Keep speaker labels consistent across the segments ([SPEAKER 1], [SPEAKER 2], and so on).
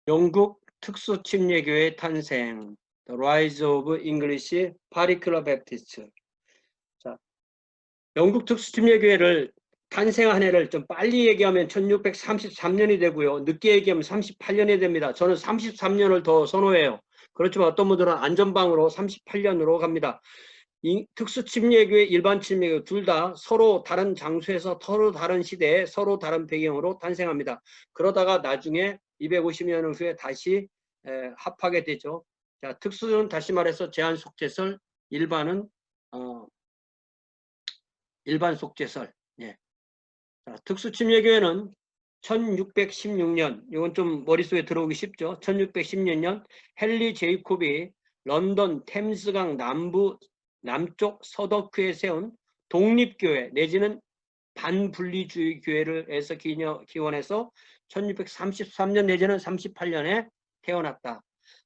[SPEAKER 1] 영국 특수 침례교회 탄생, The Rise of English Particular Baptists. 자, 영국 특수 침례교회를 탄생한 해를 좀 빨리 얘기하면 1633년이 되고요. 늦게 얘기하면 38년이 됩니다. 저는 33년을 더 선호해요. 그렇지만 어떤 분들은 안전방으로 38년으로 갑니다. 특수 침례교회, 일반 침례교회 둘 다 서로 다른 장소에서 서로 다른 시대에 서로 다른 배경으로 탄생합니다. 그러다가 나중에 250년 후에 다시 합하게 되죠. 자, 특수는 다시 말해서 제한 속죄설, 일반은 일반 속죄설. 예. 자, 특수 침례교회는 1616년, 이건 좀 머릿속에 들어오기 쉽죠. 1616년 헨리 제이콥이 런던 템스강 남쪽 서더크에 세운 독립교회 내지는 반분리주의 교회를 해서 기원해서 1633년 내지는 38년에 태어났다.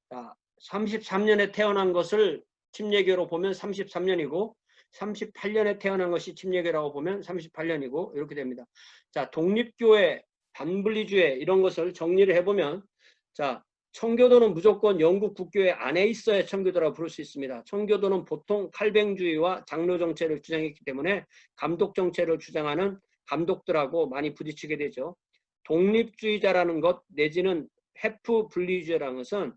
[SPEAKER 1] 자, 33년에 태어난 것을 침례교로 보면 33년이고 38년에 태어난 것이 침례교라고 보면 38년이고 이렇게 됩니다. 자, 독립교회, 반분리주의 이런 것을 정리를 해보면 자, 청교도는 무조건 영국 국교회 안에 있어야 청교도라고 부를 수 있습니다. 청교도는 보통 칼뱅주의와 장로 정체를 주장했기 때문에 감독 정체를 주장하는 감독들하고 많이 부딪히게 되죠. 독립주의자라는 것 내지는 해프 분리주의라는 것은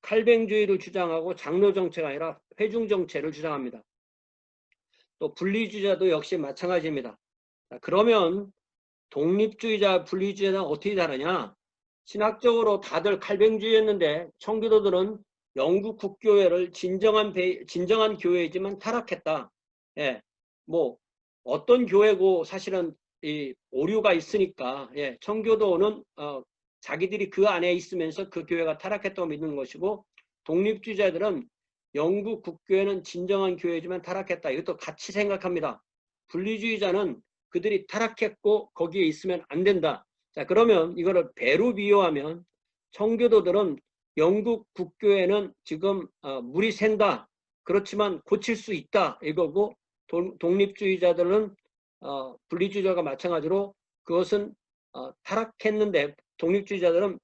[SPEAKER 1] 칼뱅주의를 주장하고 장로 정체가 아니라 회중 정체를 주장합니다. 또 분리주의자도 역시 마찬가지입니다. 그러면 독립주의자, 분리주의자는 어떻게 다르냐? 신학적으로 다들 칼뱅주의였는데 청교도들은 영국 국교회를 진정한 교회이지만 타락했다. 예, 뭐 어떤 교회고 사실은 이 오류가 있으니까 예, 청교도는 자기들이 그 안에 있으면서 그 교회가 타락했다고 믿는 것이고 독립주의자들은 영국 국교회는 진정한 교회지만 타락했다. 이것도 같이 생각합니다. 분리주의자는 그들이 타락했고 거기에 있으면 안 된다. 자, 그러면 이거를 배로 비유하면 청교도들은 영국 국교회는 지금 물이 샌다. 그렇지만 고칠 수 있다. 이거고 독립주의자들은 분리주의자가 마찬가지로 그것은 타락했는데 독립주의자들은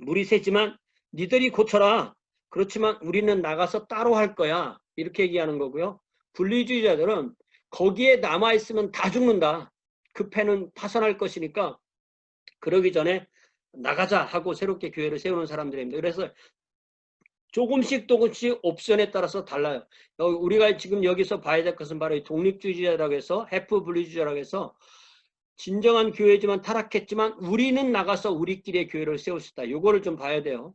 [SPEAKER 1] 물이 새지만 니들이 고쳐라. 그렇지만 우리는 나가서 따로 할 거야. 이렇게 얘기하는 거고요. 분리주의자들은 거기에 남아있으면 다 죽는다. 그 패는 파산할 것이니까 그러기 전에 나가자 하고 새롭게 교회를 세우는 사람들입니다. 그래서 조금씩 옵션에 따라서 달라요. 우리가 지금 여기서 봐야 될 것은 바로 독립주의자라고 해서 해프 분리주의자라고 해서 진정한 교회지만 타락했지만 우리는 나가서 우리끼리의 교회를 세울 수 있다. 이거를 좀 봐야 돼요.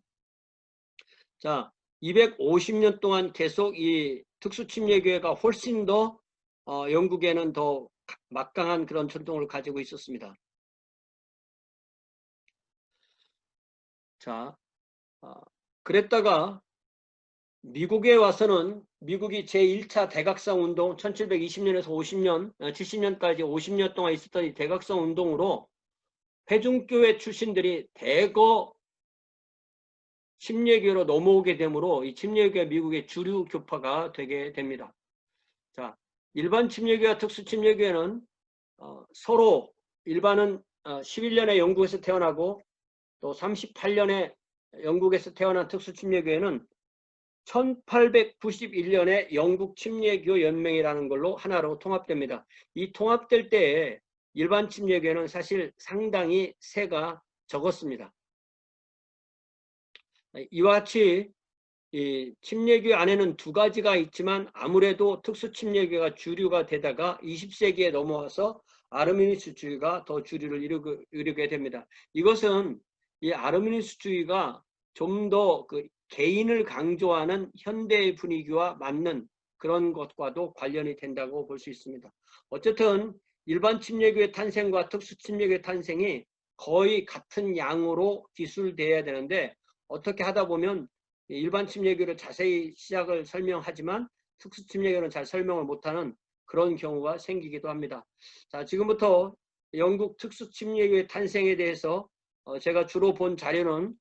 [SPEAKER 1] 자, 250년 동안 계속 이 특수침례교회가 훨씬 더 영국에는 더 막강한 그런 전통을 가지고 있었습니다. 자, 그랬다가 미국에 와서는 미국이 제1차 대각성 운동 1720년에서 50년, 70년까지 50년 동안 있었던 이 대각성 운동으로 회중교회 출신들이 대거 침례교회로 넘어오게 되므로 이 침례교회 미국의 주류 교파가 되게 됩니다. 자, 일반 침례교회와 특수 침례교회는 서로 일반은 11년에 영국에서 태어나고 또 38년에 영국에서 태어난 특수 침례교회는 1891년에 영국 침례교 연맹이라는 걸로 하나로 통합됩니다. 이 통합될 때에 일반 침례교회는 사실 상당히 세가 적었습니다. 이와 같이 이 침례교회 안에는 두 가지가 있지만 아무래도 특수 침례교회가 주류가 되다가 20세기에 넘어와서 아르미니스주의가 더 주류를 이루게 됩니다. 이것은 이 아르미니스주의가 좀 더 그 개인을 강조하는 현대의 분위기와 맞는 그런 것과도 관련이 된다고 볼 수 있습니다. 어쨌든 일반 침례교회 탄생과 특수 침례교회 탄생이 거의 같은 양으로 기술돼야 되는데 어떻게 하다 보면 일반 침례교를 자세히 시작을 설명하지만 특수 침례교는 잘 설명을 못하는 그런 경우가 생기기도 합니다. 자, 지금부터 영국 특수 침례교의 탄생에 대해서 제가 주로 본 자료는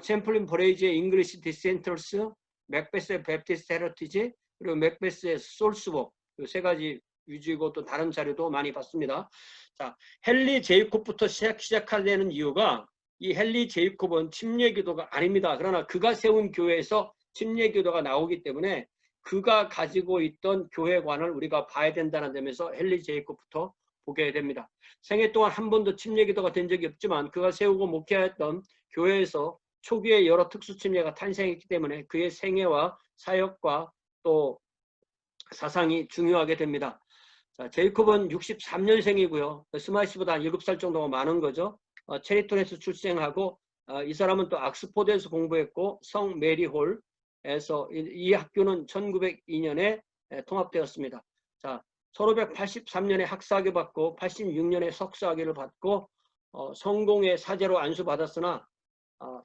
[SPEAKER 1] 챔플린 버레이지의 잉글리시 디센터스, 맥베스의 베프티스트 헤리티지, 그리고 맥베스의 솔스북 이 세 가지 위주이고 또 다른 자료도 많이 봤습니다. 자, 헨리 제이콥부터 시작하려는 이유가 이 헨리 제이콥은 침례교도가 아닙니다. 그러나 그가 세운 교회에서 침례교도가 나오기 때문에 그가 가지고 있던 교회관을 우리가 봐야 된다는 점에서 헨리 제이콥부터 보게 됩니다. 생애 동안 한 번도 침례교도가 된 적이 없지만 그가 세우고 목회했던 교회에서 초기에 여러 특수 침례가 탄생했기 때문에 그의 생애와 사역과 또 사상이 중요하게 됩니다. 자, 제이콥은 63년생이고요. 스마이스보다 한 7살 정도가 많은 거죠. 체리톤에서 출생하고 이 사람은 또 옥스포드에서 공부했고 성 메리홀에서 이 학교는 1902년에 통합되었습니다. 자, 1583년에 학사학위 받고 86년에 석사학위를 받고 성공의 사제로 안수받았으나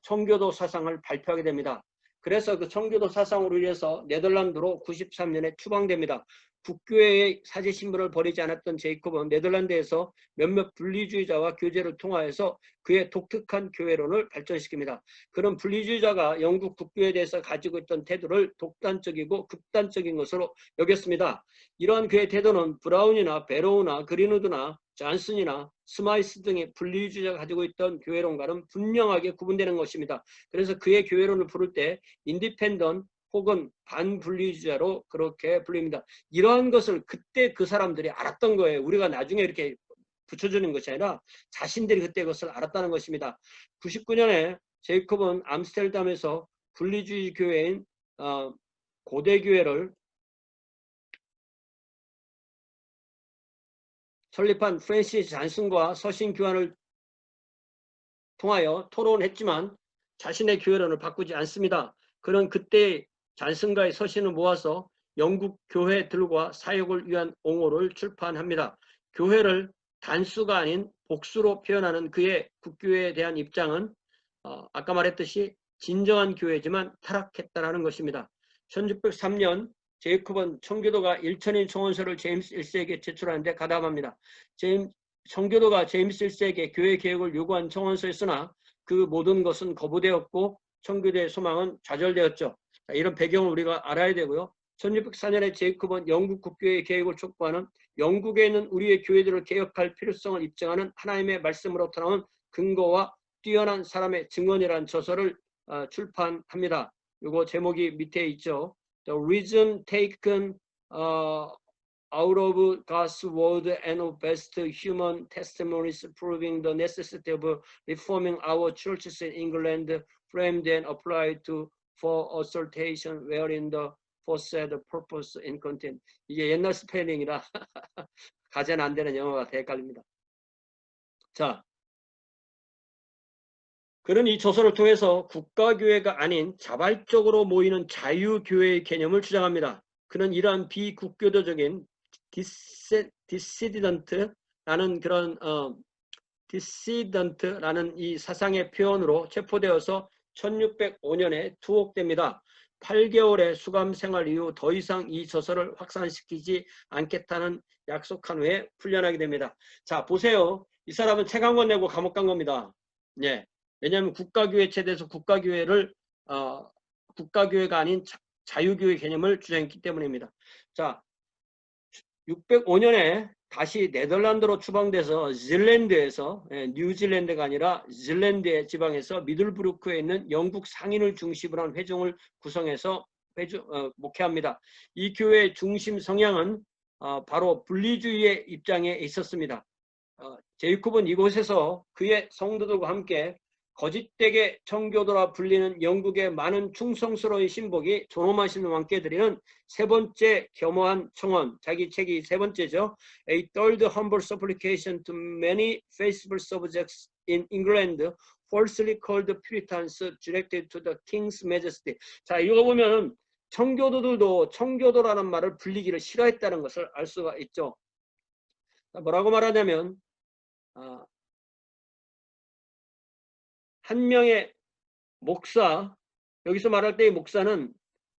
[SPEAKER 1] 청교도 사상을 발표하게 됩니다. 그래서 그 청교도 사상으로 인해서 네덜란드로 93년에 추방됩니다. 국교회의 사제 신분을 버리지 않았던 제이콥은 네덜란드에서 몇몇 분리주의자와 교제를 통하여서 그의 독특한 교회론을 발전시킵니다. 그런 분리주의자가 영국 국교에 대해서 가지고 있던 태도를 독단적이고 극단적인 것으로 여겼습니다. 이러한 그의 태도는 브라운이나 베로우나 그린우드나 잔슨이나 스마이스 등의 분리주의자가 가지고 있던 교회론과는 분명하게 구분되는 것입니다. 그래서 그의 교회론을 부를 때 인디펜던 혹은 반분리주의자로 그렇게 불립니다. 이러한 것을 그때 그 사람들이 알았던 거예요. 우리가 나중에 이렇게 붙여주는 것이 아니라 자신들이 그때 그것을 알았다는 것입니다. 99년에 제이콥은 암스테르담에서 분리주의 교회인 고대교회를 설립한 프랜시스 잔슨과 서신 교환을 통하여 토론했지만 자신의 교회론을 바꾸지 않습니다. 그는 그때 잔슨과의 서신을 모아서 영국 교회들과 사역을 위한 옹호를 출판합니다. 교회를 단수가 아닌 복수로 표현하는 그의 국교회에 대한 입장은 아까 말했듯이 진정한 교회지만 타락했다는 것입니다. 1603년 제이콥은 청교도가 1천인 청원서를 제임스 1세에게 제출하는데 가담합니다. 청교도가 제임스 1세에게 교회 개혁을 요구한 청원서였으나 그 모든 것은 거부되었고 청교도의 소망은 좌절되었죠. 이런 배경을 우리가 알아야 되고요. 1604년에 제이콥은 영국 국교의 개혁을 촉구하는 영국에 있는 우리의 교회들을 개혁할 필요성을 입증하는 하나님의 말씀으로부터 나온 근거와 뛰어난 사람의 증언이라는 저서를 출판합니다. 이거 제목이 밑에 있죠. The reason taken out of God's word and of best human testimonies proving the necessity of reforming our churches in England, framed and applied to for assertion wherein the foresaid purpose and content. 이게 옛날 스펠링이라 가전 안 되는 영어가 헷갈립니다. 자, 그는 이 조서를 통해서 국가교회가 아닌 자발적으로 모이는 자유교회의 개념을 주장합니다. 그는 이러한 비국교도적인 디시던트라는 그런 디시던트라는 이 사상의 표현으로 체포되어서 1605년에 투옥됩니다. 8개월의 수감 생활 이후 더 이상 이 저서를 확산시키지 않겠다는 약속한 후에 풀려나게 됩니다. 자, 보세요. 이 사람은 책 한 권 내고 감옥 간 겁니다. 예. 왜냐하면 국가교회 체제에서 국가교회를 국가교회가 아닌 자유교회 개념을 주장했기 때문입니다. 자, 605년에 다시 네덜란드로 추방돼서 질랜드에서 뉴질랜드가 아니라 질랜드의 지방에서 미들브루크에 있는 영국 상인을 중심으로 한 회중을 구성해서 목회합니다. 이 교회의 중심 성향은 바로 분리주의의 입장에 있었습니다. 제이콥은 이곳에서 그의 성도들과 함께 거짓되게 청교도라 불리는 영국의 많은 충성스러운 신복이 존엄하신 왕께 드리는 세 번째 겸허한 청원, 자기 책이 세 번째죠. A third humble supplication to many faithful subjects in England, falsely called Puritans, directed to the King's Majesty. 자, 읽어보면 청교도들도 청교도라는 말을 불리기를 싫어했다는 것을 알 수가 있죠. 뭐라고 말하냐면 한 명의 목사, 여기서 말할 때의 목사는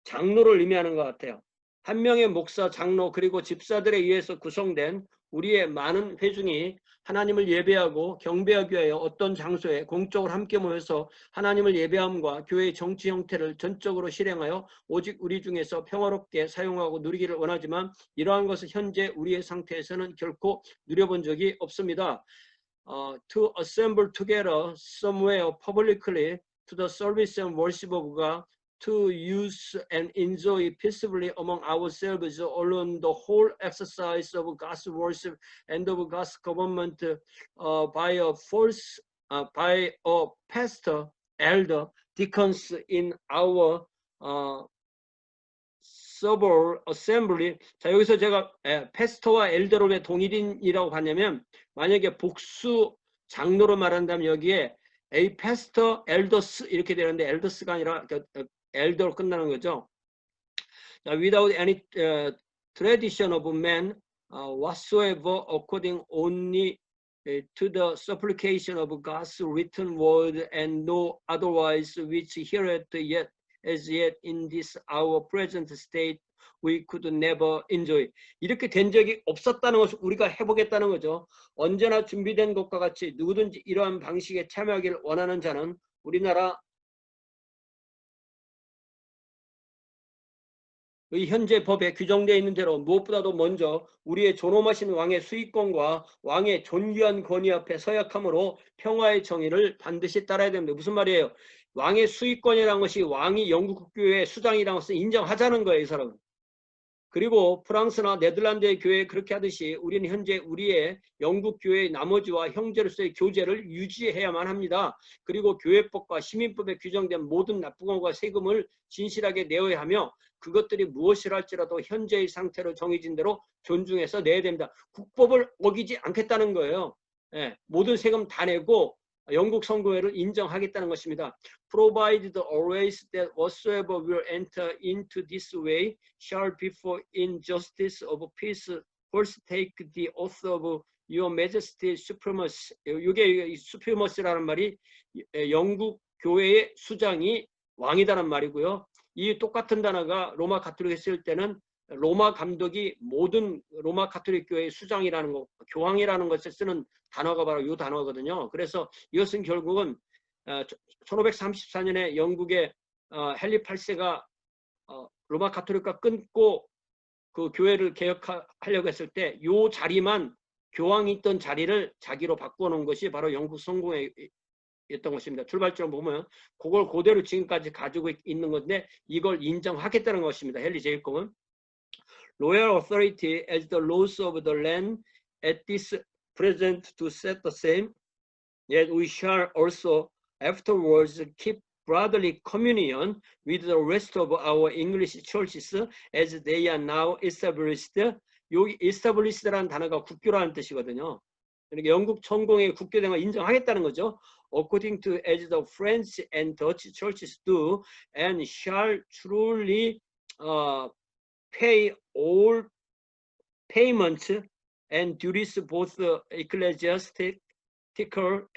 [SPEAKER 1] 장로를 의미하는 것 같아요. 한 명의 목사, 장로 그리고 집사들에 의해서 구성된 우리의 많은 회중이 하나님을 예배하고 경배하기 위하여 어떤 장소에 공적으로 함께 모여서 하나님을 예배함과 교회의 정치 형태를 전적으로 실행하여 오직 우리 중에서 평화롭게 사용하고 누리기를 원하지만 이러한 것을 현재 우리의 상태에서는 결코 누려본 적이 없습니다. to assemble together somewhere publicly to the service and worship of God, to use and enjoy peacefully among ourselves alone the whole exercise of God's worship and of God's government by a pastor, elder, deacons in our 서버 어셈블리. 자, 여기서 제가 패스터와 엘더로 왜 동일인이라고 봤냐면, 만약에 복수 장로로 말한다면 여기에 a pastor, elders 이렇게 되는데 엘더스가 아니라 엘더로 끝나는 거죠. 자, without any tradition of man whatsoever, according only to the supplication of God's written word, and no otherwise, which heareth yet as yet in this our present state we could never enjoy. 이렇게 된 적이 없었다는 것을 우리가 해보겠다는 거죠. 언제나 준비된 것과 같이 누구든지 이러한 방식에 참여하기를 원하는 자는 우리나라 의 현재 법에 규정되어 있는 대로 무엇보다도 먼저 우리의 존엄하신 왕의 수익권과 왕의 존귀한 권위 앞에 서약함으로 평화의 정의를 반드시 따라야 됩니다. 무슨 말이에요? 왕의 수익권이라는 것이 왕이 영국 국교의 수장이라는 것을 인정하자는 거예요, 이 사람은. 그리고 프랑스나 네덜란드의 교회 그렇게 하듯이 우리는 현재 우리의 영국 교회의 나머지와 형제로서의 교제를 유지해야만 합니다. 그리고 교회법과 시민법에 규정된 모든 납부금과 세금을 진실하게 내어야 하며 그것들이 무엇이라 할지라도 현재의 상태로 정해진 대로 존중해서 내야 됩니다. 국법을 어기지 않겠다는 거예요. 예, 모든 세금 다 내고 영국 선거회를 인정하겠다는 것입니다. Provided always that whatsoever will enter into this way shall be for in justice of peace first take the oath of your majesty supremacy. 이게 supremacy라는 말이 영국 교회의 수장이 왕이다는 말이고요. 이 똑같은 단어가 로마 가톨릭에 쓸 때는 로마 감독이 모든 로마 가톨릭 교회의 수장이라는 거, 교황이라는 것을 쓰는 단어가 바로 이 단어거든요. 그래서 이것은 결국은 1534년에 영국의 헨리 8세가 로마 가톨릭과 끊고 그 교회를 개혁하려고 했을 때 이 자리만 교황이 있던 자리를 자기로 바꾸어 놓은 것이 바로 영국 성공회였던 것입니다. 출발점 보면 그걸 그대로 지금까지 가지고 있는 건데 이걸 인정하겠다는 것입니다. 헨리 제이콥은 royal authority as the laws of the land at this present to set the same, yet we shall also afterwards keep brotherly communion with the rest of our English churches as they are now established. 여기 established라는 단어가 국교라는 뜻이거든요. 그러니까 영국 천공의 국교된 걸 인정하겠다는 거죠. According to as the French and Dutch churches do, and shall truly pay all payments and duties both ecclesiastical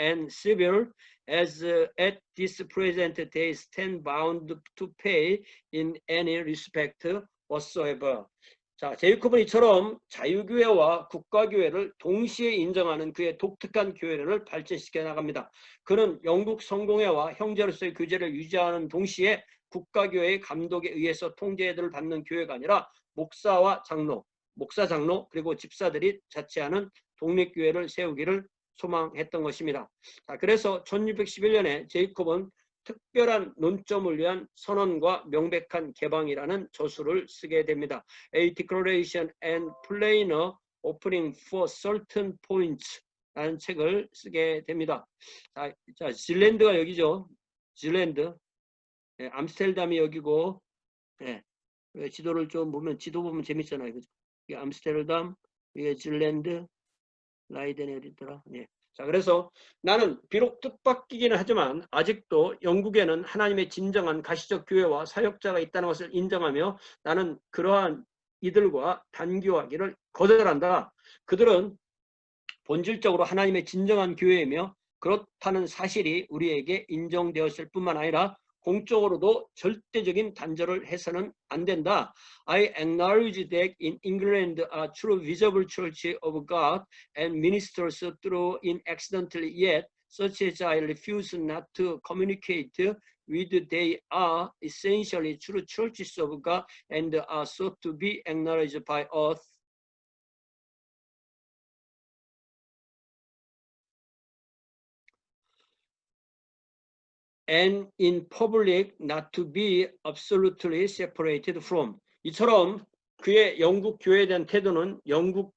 [SPEAKER 1] and civil as at this present day stand bound to pay in any respect whatsoever. 자, 제이콥은 이처럼 자유교회와 국가교회를 동시에 인정하는 그의 독특한 교회를 발전시켜 나갑니다. 그는 영국 성공회와 형제로서의 교제를 유지하는 동시에 국가교회의 감독에 의해서 통제를 받는 교회가 아니라 목사 장로 그리고 집사들이 자치하는 독립교회를 세우기를 소망했던 것입니다. 자, 그래서 1611년에 제이콥은 특별한 논점을 위한 선언과 명백한 개방이라는 저수를 쓰게 됩니다. A Declaration and Plainer Opening for Certain Points 라는 책을 쓰게 됩니다. 자, 질랜드가 여기죠. 질랜드. 예, 암스테르담이 여기고, 예, 지도를 좀 보면, 지도 보면 재밌잖아요. 그죠? 이게 암스테르담, 이게 질랜드, 라이덴이 어디더라? 예. 자, 그래서 나는 비록 뜻밖이기는 하지만 아직도 영국에는 하나님의 진정한 가시적 교회와 사역자가 있다는 것을 인정하며 나는 그러한 이들과 단교하기를 거절한다. 그들은 본질적으로 하나님의 진정한 교회이며 그렇다는 사실이 우리에게 인정되었을 뿐만 아니라 공적으로도 절대적인 단절을 해서는 안 된다. I acknowledge that in England a true visible church of God and ministers through in accidentally yet such as I refuse not to communicate with they are essentially true churches of God and are sought to be acknowledged by us and in public not to be absolutely separated from. 이처럼 그의 영국 교회에 대한 태도는 영국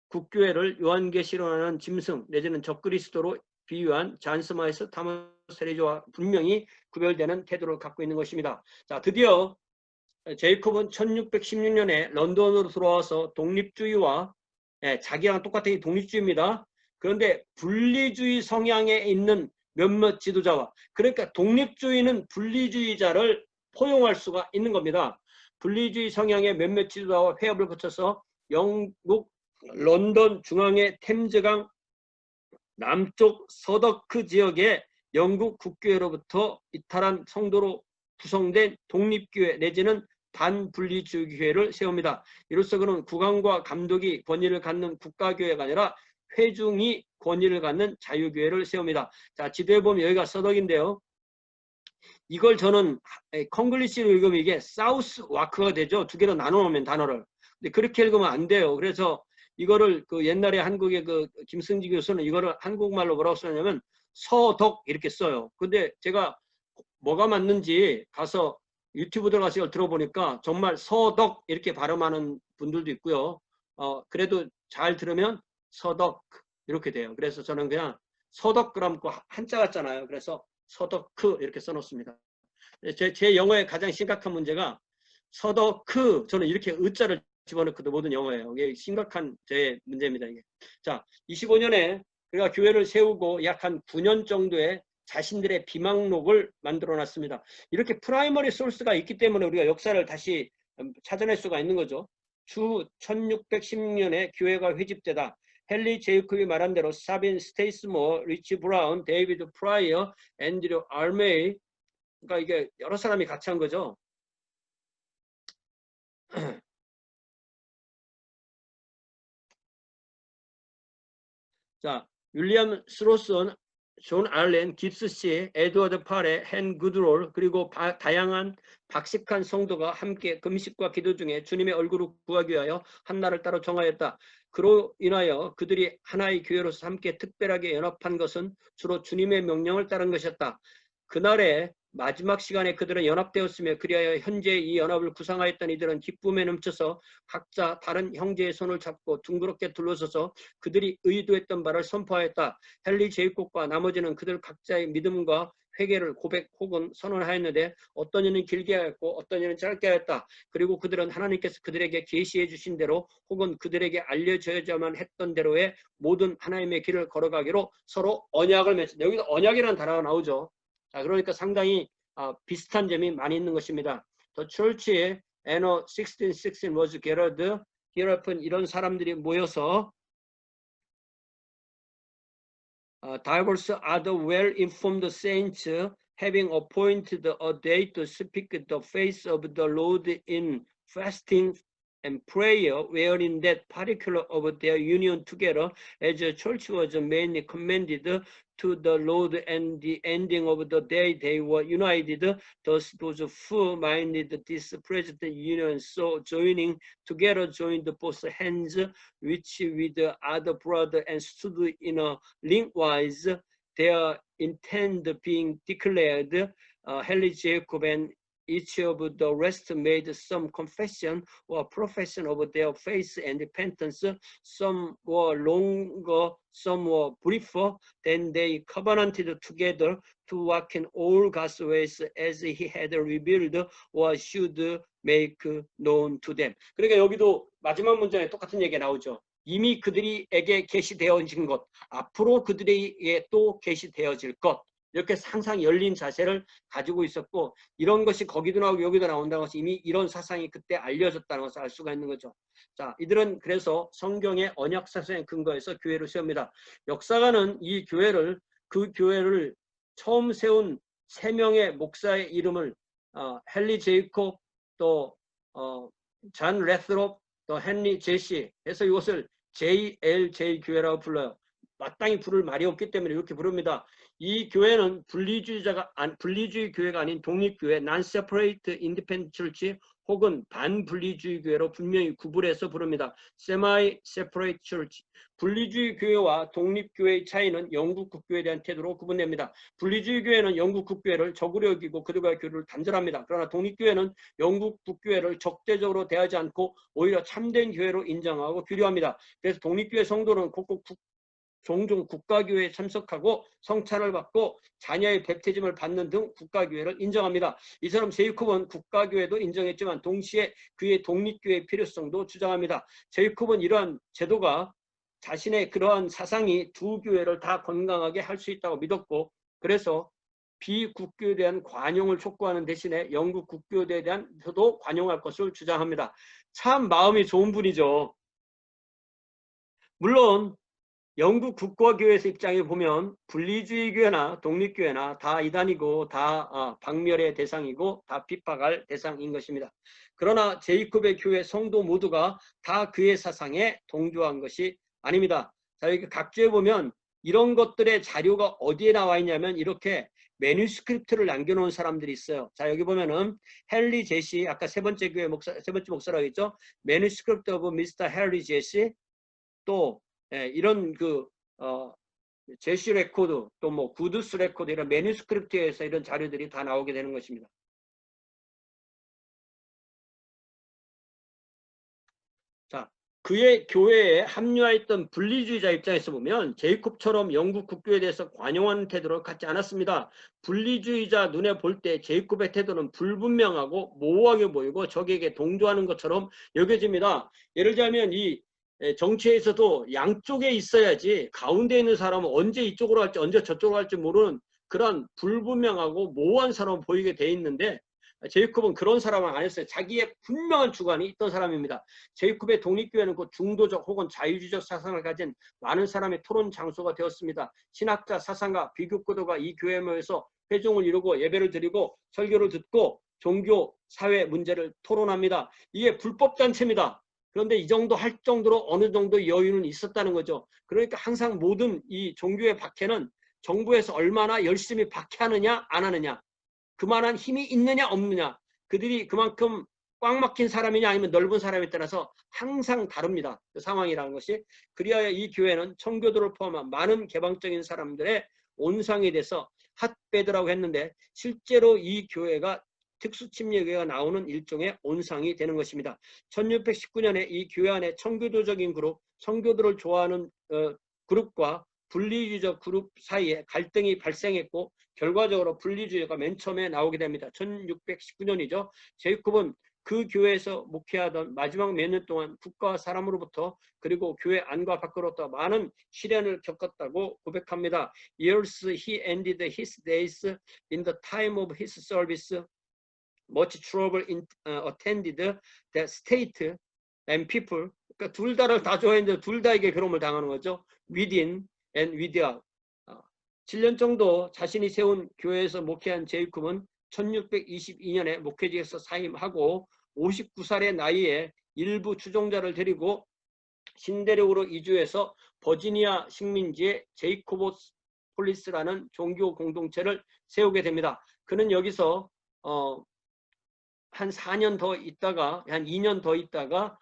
[SPEAKER 1] 국교회를 요한계시로 하는 짐승 내지는 적그리스도로 비유한 잔스마이스 타머스레이저와 분명히 구별되는 태도를 갖고 있는 것입니다. 자, 드디어 제이콥은 1616년에 런던으로 들어와서 독립주의와 자기랑 똑같은 독립주의입니다. 그런데 분리주의 성향에 있는 몇몇 지도자와, 그러니까 독립주의는 분리주의자를 포용할 수가 있는 겁니다. 분리주의 성향의 몇몇 지도자와 회합을 거쳐서 영국 런던 중앙의 템즈강 남쪽 서더크 지역의 영국 국교회로부터 이탈한 성도로 구성된 독립교회 내지는 반분리주의 교회를 세웁니다. 이로써 그는 국왕과 감독이 권위를 갖는 국가교회가 아니라 회중이 권위를 갖는 자유교회를 세웁니다. 자, 지도에 보면 여기가 서덕인데요. 이걸 저는 콩글리시로 읽으면 이게 사우스 와크가 되죠. 두 개로 나눠 놓으면 단어를. 근데 그렇게 읽으면 안 돼요. 그래서 이거를 그 옛날에 한국의 그 김승지 교수는 이거를 한국말로 뭐라고 쓰냐면 서덕 이렇게 써요. 근데 제가 뭐가 맞는지 가서 유튜브 들어가서 이걸 들어보니까 정말 서덕 이렇게 발음하는 분들도 있고요. 그래도 잘 들으면 서덕 이렇게 돼요. 그래서 저는 그냥 서덕 그럼 한자 같잖아요. 그래서 서덕크 이렇게 써놓습니다. 제 영어의 가장 심각한 문제가 서덕크, 저는 이렇게 의자를 집어넣거든 모든 영어예요. 이게 심각한 제 문제입니다. 이게. 자, 25년에 그가 교회를 세우고 약 한 9년 정도의 자신들의 비망록을 만들어 놨습니다. 이렇게 프라이머리 소스가 있기 때문에 우리가 역사를 다시 찾아낼 수가 있는 거죠. 주 1616년에 교회가 회집되다. 헨리 제이콥이 말한 대로 사빈 스테이스모, 리치 브라운, 데이비드 프라이어, 앤드류 알메이, 그러니까 이게 여러 사람이 같이 한 거죠. 자, 윌리엄 스로슨, 존 알렌, 깁스 씨, 에드워드 파레, 헨 구드롤, 그리고 다양한 박식한 성도가 함께 금식과 기도 중에 주님의 얼굴을 구하기 위하여 한날을 따로 정하였다. 그로 인하여 그들이 하나의 교회로서 함께 특별하게 연합한 것은 주로 주님의 명령을 따른 것이었다. 그날의 마지막 시간에 그들은 연합되었으며 그리하여 현재 이 연합을 구상하였던 이들은 기쁨에 넘쳐서 각자 다른 형제의 손을 잡고 둥그렇게 둘러서서 그들이 의도했던 바를 선포하였다. 헨리 제이콥과 나머지는 그들 각자의 믿음과 회개를 고백 혹은 선언하였는데 어떤 이는 길게 하였고 어떤 이는 짧게 하였다. 그리고 그들은 하나님께서 그들에게 계시해 주신 대로 혹은 그들에게 알려져야만 했던 대로의 모든 하나님의 길을 걸어가기로 서로 언약을 맺었다. 여기서 언약이라는 단어가 나오죠. 자, 그러니까 상당히 비슷한 점이 많이 있는 것입니다. The church의 anno 1616 was gathered. 히어라픈 이런 사람들이 모여서 diverse other well-informed saints having appointed a day to speak the face of the Lord in fasting and prayer, wherein that particular of their union together as a church was mainly commended to the Lord, and the ending of the day they were united. Thus those who minded this present union so joining together joined both hands which with the other brother and stood in a lengthwise, their intent being declared. Henry Jacob and each of the rest made some confession or profession of their faith and repentance. Some were longer, some were briefer. Then they covenanted together to walk in all God's ways as he had revealed or should make known to them. 그러니까 여기도 마지막 문장에 똑같은 얘기가 나오죠. 이미 그들에게 계시되어진 것, 앞으로 그들에게 또 계시되어질 것. 이렇게 항상 열린 자세를 가지고 있었고, 이런 것이 거기도 나오고 여기도 나온다는 것이 이미 이런 사상이 그때 알려졌다는 것을 알 수가 있는 거죠. 자, 이들은 그래서 성경의 언약 사상에 근거해서 교회를 세웁니다. 역사가는 이 교회를, 그 교회를 처음 세운 3명의 목사의 이름을 헨리 제이콥, 또 잔 레스롭, 또 헨리 제시 해서 이것을 JLJ 교회라고 불러요. 마땅히 부를 말이 없기 때문에 이렇게 부릅니다. 이 교회는 분리주의 교회가 아닌 독립교회, non-separate independent church 혹은 반분리주의 교회로 분명히 구분해서 부릅니다. semi-separate church. 분리주의 교회와 독립교회의 차이는 영국 국교에 대한 태도로 구분됩니다. 분리주의 교회는 영국 국교회를 적으로 여기고 그들과의 교류를 단절합니다. 그러나 독립교회는 영국 국교회를 적대적으로 대하지 않고 오히려 참된 교회로 인정하고 교류합니다. 그래서 독립교회 성도는 종종 국가교회에 참석하고 성찬을 받고 자녀의 베프티즘을 받는 등 국가교회를 인정합니다. 이처럼 제이콥은 국가교회도 인정했지만 동시에 그의 독립교회의 필요성도 주장합니다. 제이콥은 이러한 제도가 자신의 그러한 사상이 두 교회를 다 건강하게 할 수 있다고 믿었고 그래서 비국교에 대한 관용을 촉구하는 대신에 영국 국교에 대한도 관용할 것을 주장합니다. 참 마음이 좋은 분이죠. 물론 영국 국가교회에서 입장에 보면 분리주의 교회나 독립교회나 다 이단이고 다 박멸의 대상이고 다 핍박할 대상인 것입니다. 그러나 제이콥의 교회 성도 모두가 다 그의 사상에 동조한 것이 아닙니다. 자, 여기 각주에 보면 이런 것들의 자료가 어디에 나와 있냐면 이렇게 매뉴스크립트를 남겨놓은 사람들이 있어요. 자, 여기 보면은 헨리 제시, 아까 세 번째 목사라고 했죠. 매뉴스크립트 오브 미스터 헨리 제시, 또 이런 제시 레코드 또 뭐 구드스 레코드 이런 매뉴스크립트에서 이런 자료들이 다 나오게 되는 것입니다. 자, 그의 교회에 합류했던 분리주의자 입장에서 보면 제이콥처럼 영국 국교에 대해서 관용하는 태도를 갖지 않았습니다. 분리주의자 눈에 볼 때 제이콥의 태도는 불분명하고 모호하게 보이고 적에게 동조하는 것처럼 여겨집니다. 예를 들자면 이 정치에서도 양쪽에 있어야지 가운데 있는 사람은 언제 이쪽으로 갈지 언제 저쪽으로 갈지 모르는 그런 불분명하고 모호한 사람은 보이게 돼 있는데 제이콥은 그런 사람은 아니었어요. 자기의 분명한 주관이 있던 사람입니다. 제이콥의 독립교회는 그 중도적 혹은 자유주의적 사상을 가진 많은 사람의 토론 장소가 되었습니다. 신학자, 사상가, 비교구도가 이 교회에 모여서 회중을 이루고 예배를 드리고 설교를 듣고 종교, 사회 문제를 토론합니다. 이게 불법단체입니다. 그런데 이 정도 할 정도로 어느 정도 여유는 있었다는 거죠. 그러니까 항상 모든 이 종교의 박해는 정부에서 얼마나 열심히 박해하느냐 안 하느냐, 그만한 힘이 있느냐 없느냐, 그들이 그만큼 꽉 막힌 사람이냐 아니면 넓은 사람에 따라서 항상 다릅니다. 그 상황이라는 것이. 그리하여 이 교회는 청교도를 포함한 많은 개방적인 사람들의 온상이 돼서 핫베드라고 했는데 실제로 이 교회가 특수침례교회가 나오는 일종의 온상이 되는 것입니다. 1619년에 이 교회 안에 청교도적인 그룹, 성교도를 좋아하는 그룹과 분리주의적 그룹 사이에 갈등이 발생했고 결과적으로 분리주의가 맨 처음에 나오게 됩니다. 1619년이죠. 제이콥은 그 교회에서 목회하던 마지막 몇 년 동안 국가와 사람으로부터 그리고 교회 안과 밖으로부터 많은 시련을 겪었다고 고백합니다. Years he ended his days in the time of his service. Much trouble attended the state and people. 그러니까 둘 다를 다 좋아했는데 둘 다에게 괴로움을 당하는 거죠. Within and without. 7년 정도 자신이 세운 교회에서 목회한 제이콥은 1622년에 목회직에서 사임하고 59살의 나이에 일부 추종자를 데리고 신대륙으로 이주해서 버지니아 식민지의 제이코보폴리스라는 종교 공동체를 세우게 됩니다. 그는 여기서 한 4년 더 있다가 한 2년 더 있다가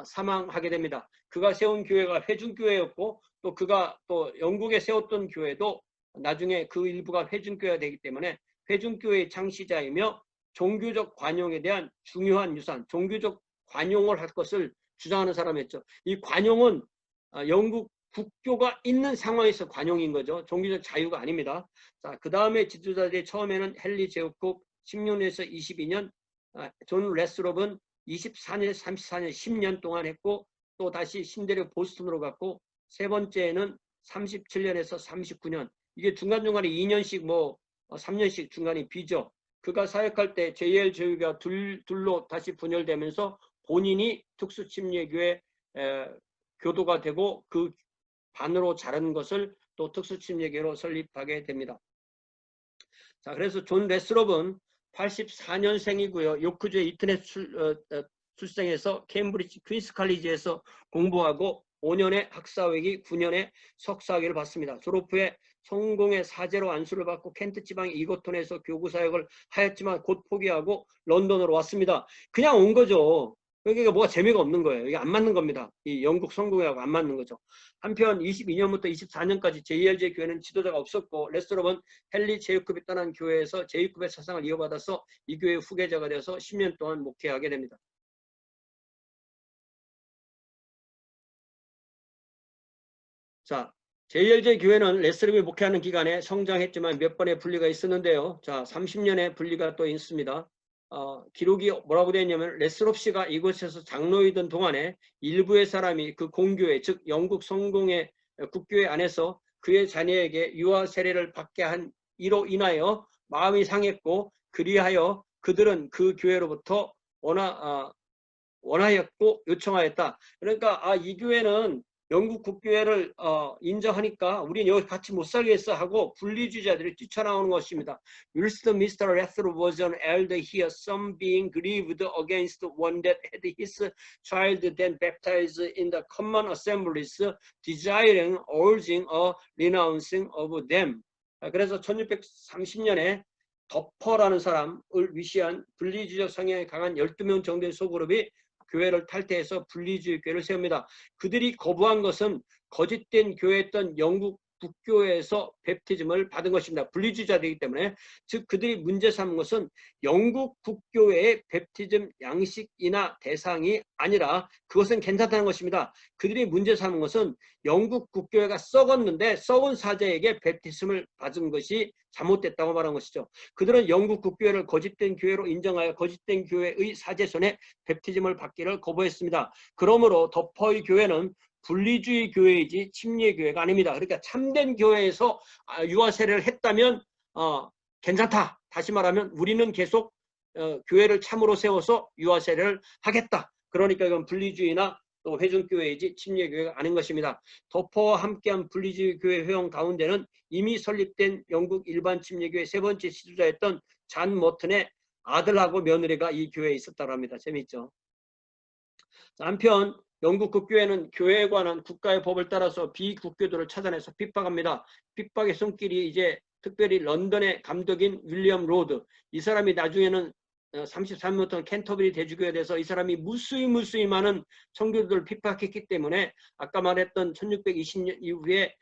[SPEAKER 1] 사망하게 됩니다. 그가 세운 교회가 회중교회였고 또 그가 또 영국에 세웠던 교회도 나중에 그 일부가 회중교회가 되기 때문에 회중교회의 창시자이며 종교적 관용에 대한 중요한 유산, 종교적 관용을 할 것을 주장하는 사람이었죠. 이 관용은 영국 국교가 있는 상황에서 관용인 거죠. 종교적 자유가 아닙니다. 자, 그 다음에 지도자들이 처음에는 헨리 제이콥 16년에서 22년, 존 레스롭은 24년에서 34년 10년 동안 했고 또 다시 신대륙 보스턴으로 갔고 세 번째는 37년에서 39년, 이게 중간중간에 2년씩 3년씩 중간에 비죠. 그가 사역할 때 JL 교회가 둘로 다시 분열되면서 본인이 특수침례교회 교도가 되고 그 반으로 자른 것을 또 특수침례교회로 설립하게 됩니다. 자, 그래서 존 레스롭은 84년생이고요. 요크주의 이터넷 출생해서 케임브리지 퀸스 칼리지에서 공부하고 5년의 학사학위, 9년의 석사학위를 받습니다. 졸업 후에 성공의 사제로 안수를 받고 켄트 지방의 이거톤에서 교구 사역을 하였지만 곧 포기하고 런던으로 왔습니다. 그냥 온 거죠. 그러니까 뭐가 재미가 없는 거예요. 이게 안 맞는 겁니다. 이 영국 성공회하고 안 맞는 거죠. 한편 22년부터 24년까지 JLJ 교회는 지도자가 없었고 레스토럽은 헨리 제이콥이 떠난 교회에서 제이콥의 사상을 이어받아서 이 교회의 후계자가 되어서 10년 동안 목회하게 됩니다. 자, JLJ 교회는 레스토럽이 목회하는 기간에 성장했지만 몇 번의 분리가 있었는데요. 자, 30년의 분리가 또 있습니다. 기록이 뭐라고 되어 있냐면 레스롭 씨가 이곳에서 장로이던 동안에 일부의 사람이 그 공교회 즉 영국 성공의 국교회 안에서 그의 자녀에게 유아 세례를 받게 한 이로 인하여 마음이 상했고 그리하여 그들은 그 교회로부터 원하였고 요청하였다. 그러니까 이 교회는 영국 국교회를 인정하니까 우리는 여기 같이 못 살겠어 하고 분리주의자들이 뛰쳐나오는 것입니다. Whilst Mr. Lethbridge was an elder here, some being grieved against one that had his child then baptized in the common assemblies, desiring, urging a renouncing of them. 그래서 1630년에 덮퍼라는 사람을 위시한 분리주의적 성향이 강한 12명 정도의 소그룹이 교회를 탈퇴해서 분리주의 교회를 세웁니다. 그들이 거부한 것은 거짓된 교회였던 영국 국교회에서 베프티즘을 받은 것입니다. 분리주의자들이기 때문에 즉 그들이 문제 삼은 것은 영국 국교회의 베프티즘 양식이나 대상이 아니라 그것은 괜찮다는 것입니다. 그들이 문제 삼은 것은 영국 국교회가 썩었는데 썩은 사제에게 베프티즘을 받은 것이 잘못됐다고 말한 것이죠. 그들은 영국 국교회를 거짓된 교회로 인정하여 거짓된 교회의 사제 손에 베프티즘을 받기를 거부했습니다. 그러므로 덮퍼의 교회는 분리주의 교회이지 침례 교회가 아닙니다. 그러니까 참된 교회에서 유아 세례를 했다면 괜찮다. 다시 말하면 우리는 계속 교회를 참으로 세워서 유아 세례를 하겠다. 그러니까 이건 분리주의나 또 회중교회이지 침례교회가 아닌 것입니다. 덮퍼와 함께한 분리주의 교회 회원 가운데는 이미 설립된 영국 일반 침례교회 세 번째 지도자였던 잔 머튼의 아들하고 며느리가 이 교회에 있었다고 합니다. 재미있죠? 한편 영국 국교회는 교회에 관한 국가의 법을 따라서 비국교도를 찾아내서 핍박합니다. 핍박의 손길이 이제 특별히 런던의 감독인 윌리엄 로드, 이 사람이 나중에는 33년부터 캔터버리 대주교에 대해서 이 사람이 무수히 많은 청교도를 핍박했기 때문에 아까 말했던 1620년 이후에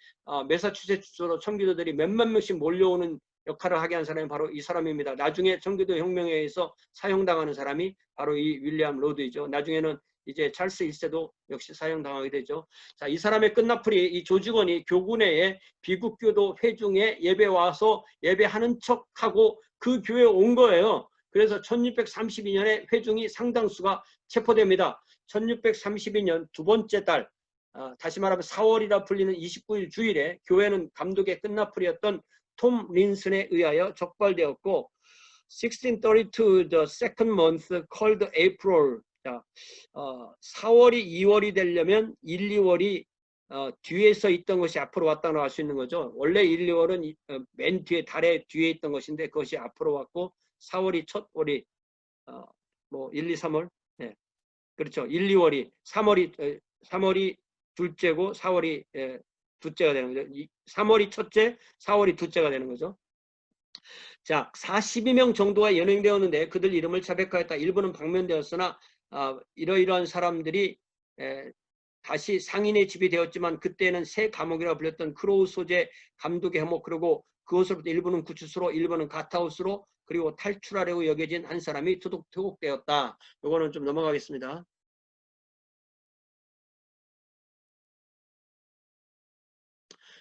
[SPEAKER 1] 매사추세츠로 청교도들이 몇만 명씩 몰려오는 역할을 하게 한 사람이 바로 이 사람입니다. 나중에 청교도 혁명에 의해서 사형당하는 사람이 바로 이 윌리엄 로드이죠. 나중에는 이제 찰스 1세도 역시 사형당하게 되죠. 자, 이 사람의 끝나풀이 이 조직원이 교구 내에 비국교도 회중에 예배 와서 예배하는 척하고 그 교회에 온 거예요. 그래서 1632년에 회중이 상당수가 체포됩니다. 1632년 두 번째 달, 다시 말하면 4월이라 불리는 29일 주일에 교회는 감독의 끝나풀이었던 톰 린슨에 의하여 적발되었고 1632 the second month called April. 자, 4월이 2월이 되려면 1, 2월이 뒤에서 있던 것이 앞으로 왔다고 할 수 있는 거죠. 원래 1, 2월은 맨 뒤에 달의 뒤에 있던 것인데 그것이 앞으로 왔고 4월이 첫 월이 뭐 1, 2, 3월 네. 그렇죠. 1, 2월이 3월이 둘째고 4월이 둘째가 되는 거죠. 3월이 첫째, 4월이 둘째가 되는 거죠. 자, 42명 정도가 연행되었는데 그들 이름을 자백하였다. 일부는 방면되었으나 이러이러한 사람들이 다시 상인의 집이 되었지만 그때는 새 감옥이라 불렸던 크로우 소재 감독의 감옥 그리고 그것으로부터 일부는 구치소로 일부는 가타우스로 그리고 탈출하려고 여겨진 한 사람이 투옥되었다. 이거는 좀 넘어가겠습니다.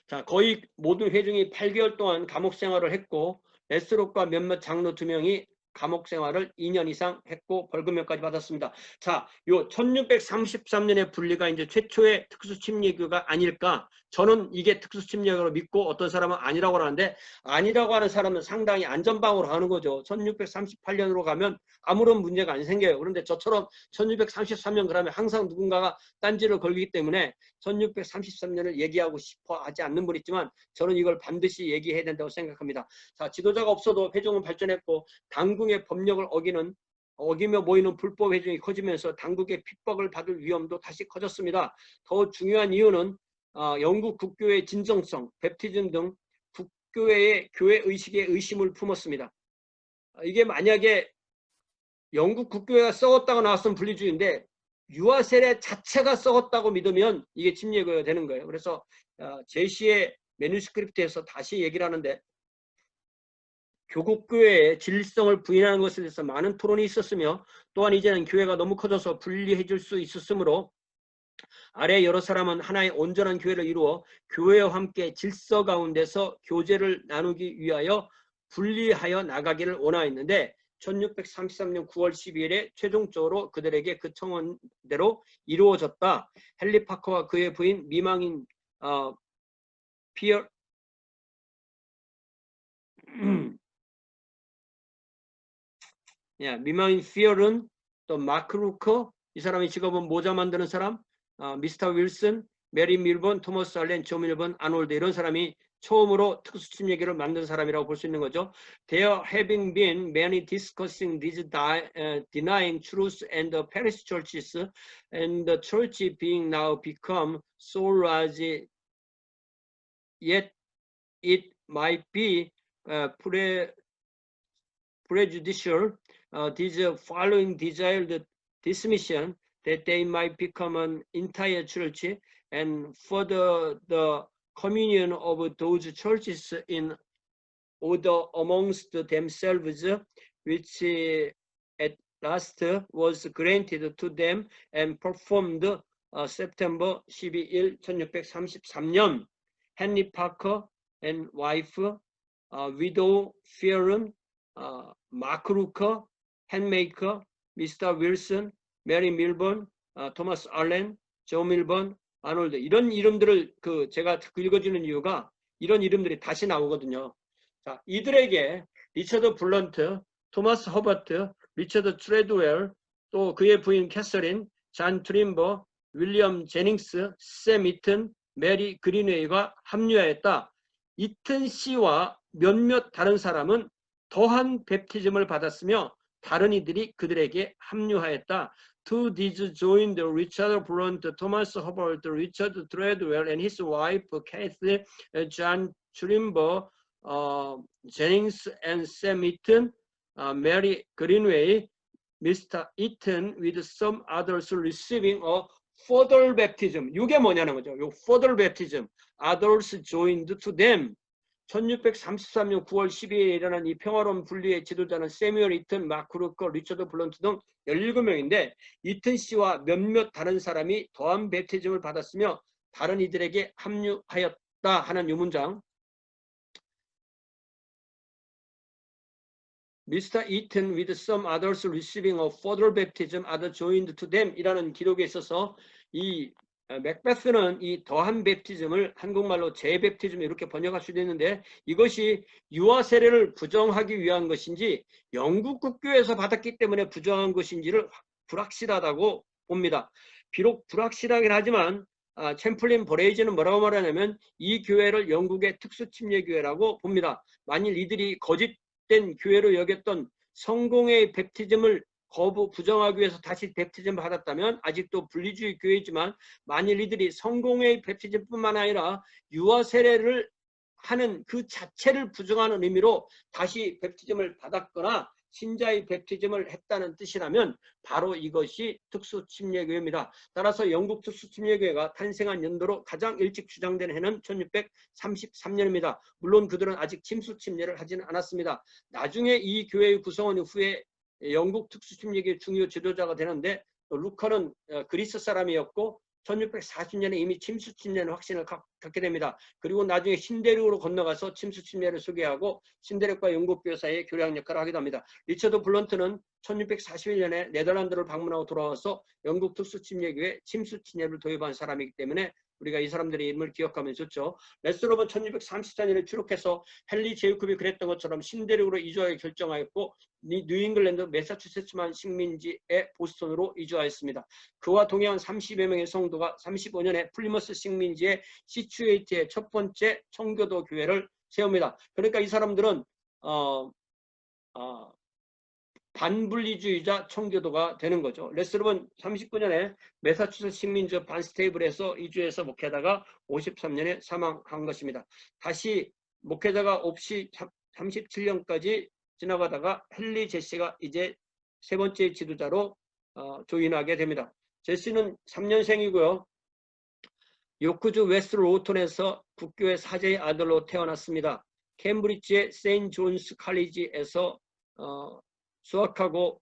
[SPEAKER 1] 자, 거의 모든 회중이 8개월 동안 감옥 생활을 했고 레스롭과 몇몇 장로 2명이 감옥 생활을 2년 이상 했고 벌금형까지 받았습니다. 자, 요 1633년의 분리가 이제 최초의 특수침례교가 아닐까? 저는 이게 특수침례교로 믿고 어떤 사람은 아니라고 하는데 아니라고 하는 사람은 상당히 안전방으로 가는 거죠. 1638년으로 가면 아무런 문제가 안 생겨요. 그런데 저처럼 1633년 그러면 항상 누군가가 딴지를 걸기 때문에 1633년을 얘기하고 싶어 하지 않는 분 있지만 저는 이걸 반드시 얘기해야 된다고 생각합니다. 자, 지도자가 없어도 회중은 발전했고 당궁의 법령을 어기는 어기며 모이는 불법 회중이 커지면서 당국의 핍박을 받을 위험도 다시 커졌습니다. 더 중요한 이유는 영국 국교의 진정성, 베프티즘 등 국교회의 교회 의식에 의심을 품었습니다. 이게 만약에 영국 국교회가 썩었다고 나왔으면 분리주의인데 유아 세례 자체가 썩었다고 믿으면 이게 침례교회가 되는 거예요. 그래서 제시의 매뉴스크립트에서 다시 얘기를 하는데 교국교회의 진리성을 부인하는 것에 대해서 많은 토론이 있었으며 또한 이제는 교회가 너무 커져서 분리해질 수 있었으므로 아래 여러 사람은 하나의 온전한 교회를 이루어 교회와 함께 질서 가운데서 교제를 나누기 위하여 분리하여 나가기를 원하였는데 1633년 9월 12일에 최종적으로 그들에게 그 청원대로 이루어졌다. 헨리 파커와 그의 부인 미망인 피어 미망인 피어른, 또 마크 루커, 이 사람의 직업은 모자 만드는 사람, 미스터 윌슨, 메리 밀번, 토머스 알렌, 조 밀번, 아놀드 이런 사람이 처음으로 특수침 얘기를 만든 사람이라고 볼 수 있는 거죠. There having been many discussing this denying truth and the parish churches and the church being now become so large yet it might be prejudicial these following desired dismission that they might become an entire church and further the communion of those churches in order amongst themselves, which at last was granted to them and performed September 12일 1633년 헨리 파커 and wife, widow Fearon, 마크 루커, 헨메이커, 미스터 윌슨, 메리 밀번, 토마스 알렌, 조 밀번, 아놀드 이런 이름들을 제가 읽어주는 이유가 이런 이름들이 다시 나오거든요. 자, 이들에게 리처드 블런트, 토마스 허버트, 리처드 트레드웰, 또 그의 부인 캐서린, 잔 트림버, 윌리엄 제닝스, 샘 이튼, 메리 그린웨이가 합류하였다. 이튼 씨와 몇몇 다른 사람은 더한 베프티즘을 받았으며 다른 이들이 그들에게 합류하였다. To these joined Richard Blunt, Thomas Hubbard, Richard Treadwell and his wife Kathy, John Trimber, Jennings and Sam Eaton, Mary Greenway, Mr. Eaton with some others receiving a further baptism. 이게 뭐냐는 거죠. 요 further baptism. Others joined to them. 1633년 9월 12일에 일어난 이 평화로운 분리의 지도자는 세뮤얼 이튼, 마크 루커, 리처드 블런트 등 17명인데 이튼 씨와 몇몇 다른 사람이 더한 베프티즘을 받았으며 다른 이들에게 합류하였다 하는 이 문장. Mr. Eaton with some others receiving a further baptism other joined to them 이라는 기록에 있어서 이 맥베스는 이 더한 베프티즘을 한국말로 재베프티즘 이렇게 번역할 수도 있는데 이것이 유아 세례를 부정하기 위한 것인지 영국 국교에서 받았기 때문에 부정한 것인지를 불확실하다고 봅니다. 비록 불확실하긴 하지만 챔플린 버레이즈는 뭐라고 말하냐면 이 교회를 영국의 특수침례교회라고 봅니다. 만일 이들이 거짓된 교회로 여겼던 성공의 베프티즘을 부정하기 위해서 다시 베프티즘 받았다면 아직도 분리주의 교회이지만 만일 이들이 성공의 베프티즘뿐만 아니라 유아 세례를 하는 그 자체를 부정하는 의미로 다시 베프티즘을 받았거나 신자의 베프티즘을 했다는 뜻이라면 바로 이것이 특수침례교회입니다. 따라서 영국 특수침례교회가 탄생한 연도로 가장 일찍 주장되는 해는 1633년입니다. 물론 그들은 아직 침수침례를 하지는 않았습니다. 나중에 이 교회의 구성원 후에 영국 특수침례교회 중요 지도자가 되는데 루커는 그리스 사람이었고 1640년에 이미 침수침례는 확신을 갖게 됩니다. 그리고 나중에 신대륙으로 건너가서 침수침례를 소개하고 신대륙과 영국교회 사이의 교량 역할을 하기도 합니다. 리처드 블런트는 1641년에 네덜란드를 방문하고 돌아와서 영국 특수침례교회 침수침례를 도입한 사람이기 때문에 우리가 이 사람들의 이름을 기억하면 좋죠. 레스로는 1634년에 추록해서 헨리 제이콥이 그랬던 것처럼 신대륙으로 이주하기 결정하였고 뉴잉글랜드 매사추세츠만 식민지의 보스턴으로 이주하였습니다. 그와 동행한 30여 명의 성도가 35년에 플리머스 식민지의 시추에이트의 첫 번째 청교도 교회를 세웁니다. 그러니까 이 사람들은 반분리주의자 청교도가 되는 거죠. 레스럽은 39년에 매사추세츠 식민지 반스테이블에서 이주해서 목회하다가 53년에 사망한 것입니다. 다시 목회자가 없이 37년까지 지나가다가 헨리 제시가 이제 세 번째 지도자로 조인하게 됩니다. 제시는 3년생이고요. 요크주 웨스트 로톤에서 국교회 사제의 아들로 태어났습니다. 캠브리지의 세인트 존스 칼리지에서 수학하고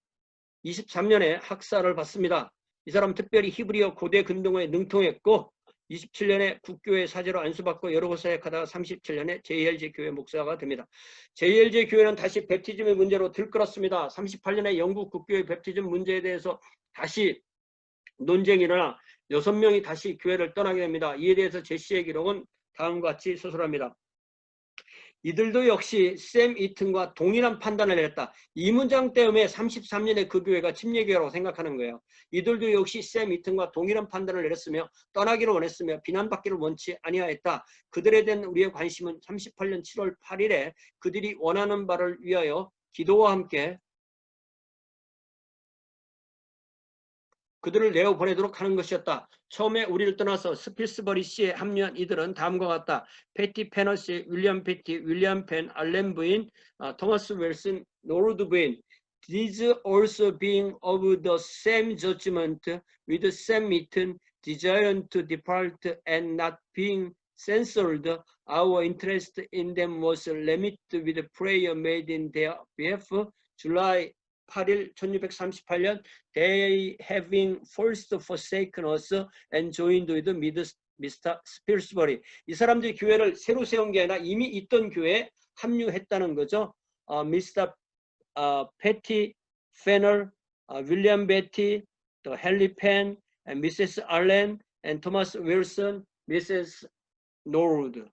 [SPEAKER 1] 23년에 학사를 받습니다. 이 사람 특별히 히브리어 고대 근동어에 능통했고 27년에 국교회 사제로 안수받고 여러 곳 사역하다가 37년에 JLJ 교회 목사가 됩니다. JLJ 교회는 다시 베프티즘의 문제로 들끓었습니다. 38년에 영국 국교회 베프티즘 문제에 대해서 다시 논쟁이 일어나 6명이 다시 교회를 떠나게 됩니다. 이에 대해서 제시의 기록은 다음과 같이 서술합니다. 이들도 역시 샘 이튼과 동일한 판단을 내렸다. 이 문장 때문에 33년에 그 교회가 침례교회라고 생각하는 거예요. 이들도 역시 샘 이튼과 동일한 판단을 내렸으며 떠나기를 원했으며 비난받기를 원치 아니하였다. 그들에 대한 우리의 관심은 38년 7월 8일에 그들이 원하는 바를 위하여 기도와 함께 그들을 내어보내도록 하는 것이었다. 처음에 우리를 떠나서 스필스버리 씨에 합류한 이들은 다음과 같다. 패티 페너시, 윌리엄 패티, 윌리엄 펜, 알렌 부인, 토마스 웰슨, 노르드 부인. These also being of the same judgment with Sam Eaton, desiring to depart and not being censored, our interest in them was limited with prayer made in their behalf. July 8일 1638년 they having first forsaken us and joined with Mr. Spilsbury. 이 사람들이 교회를 새로 세운 게 아니라 이미 있던 교회에 합류했다는 거죠. Mr. Patty Fenner, William Betty, Henry Penn, and Mrs. Allen, and Thomas Wilson, Mrs. Norwood.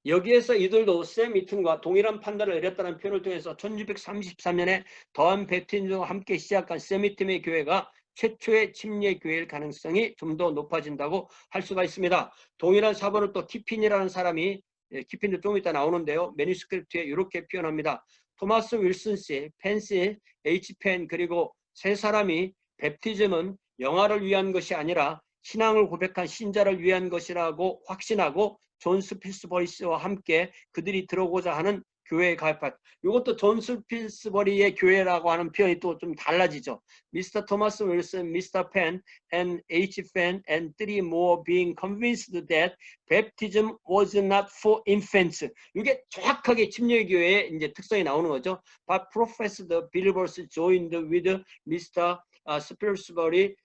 [SPEAKER 1] 여기에서 이들도 샘 이튼과 동일한 판단을 내렸다는 표현을 통해서 1633년에 더한 베프티즘과 함께 시작한 샘 이튼의 교회가 최초의 침례교회일 가능성이 좀 더 높아진다고 할 수가 있습니다. 동일한 사본을 또 키핀이라는 사람이, 키핀도 좀 이따 나오는데요. 매뉴스크립트에 이렇게 표현합니다. 토마스 윌슨 씨, 펜시, H. 펜 그리고 세 사람이 베프티즘은 영화를 위한 것이 아니라 신앙을 고백한 신자를 위한 것이라고 확신하고 존 스필스버리 씨와 함께 그들이 들어오고자 하는 교회에 가입한. 이것도 존 스필스버리의 교회라고 하는 표현이 또 좀 달라지죠. Mr. Thomas Wilson, Mr. Penn, and H. Penn, and three more being convinced that baptism was not for infants. 이게 정확하게 침례교회의 이제 특성이 나오는 거죠. But professed believers joined with Mr. Spilsbury,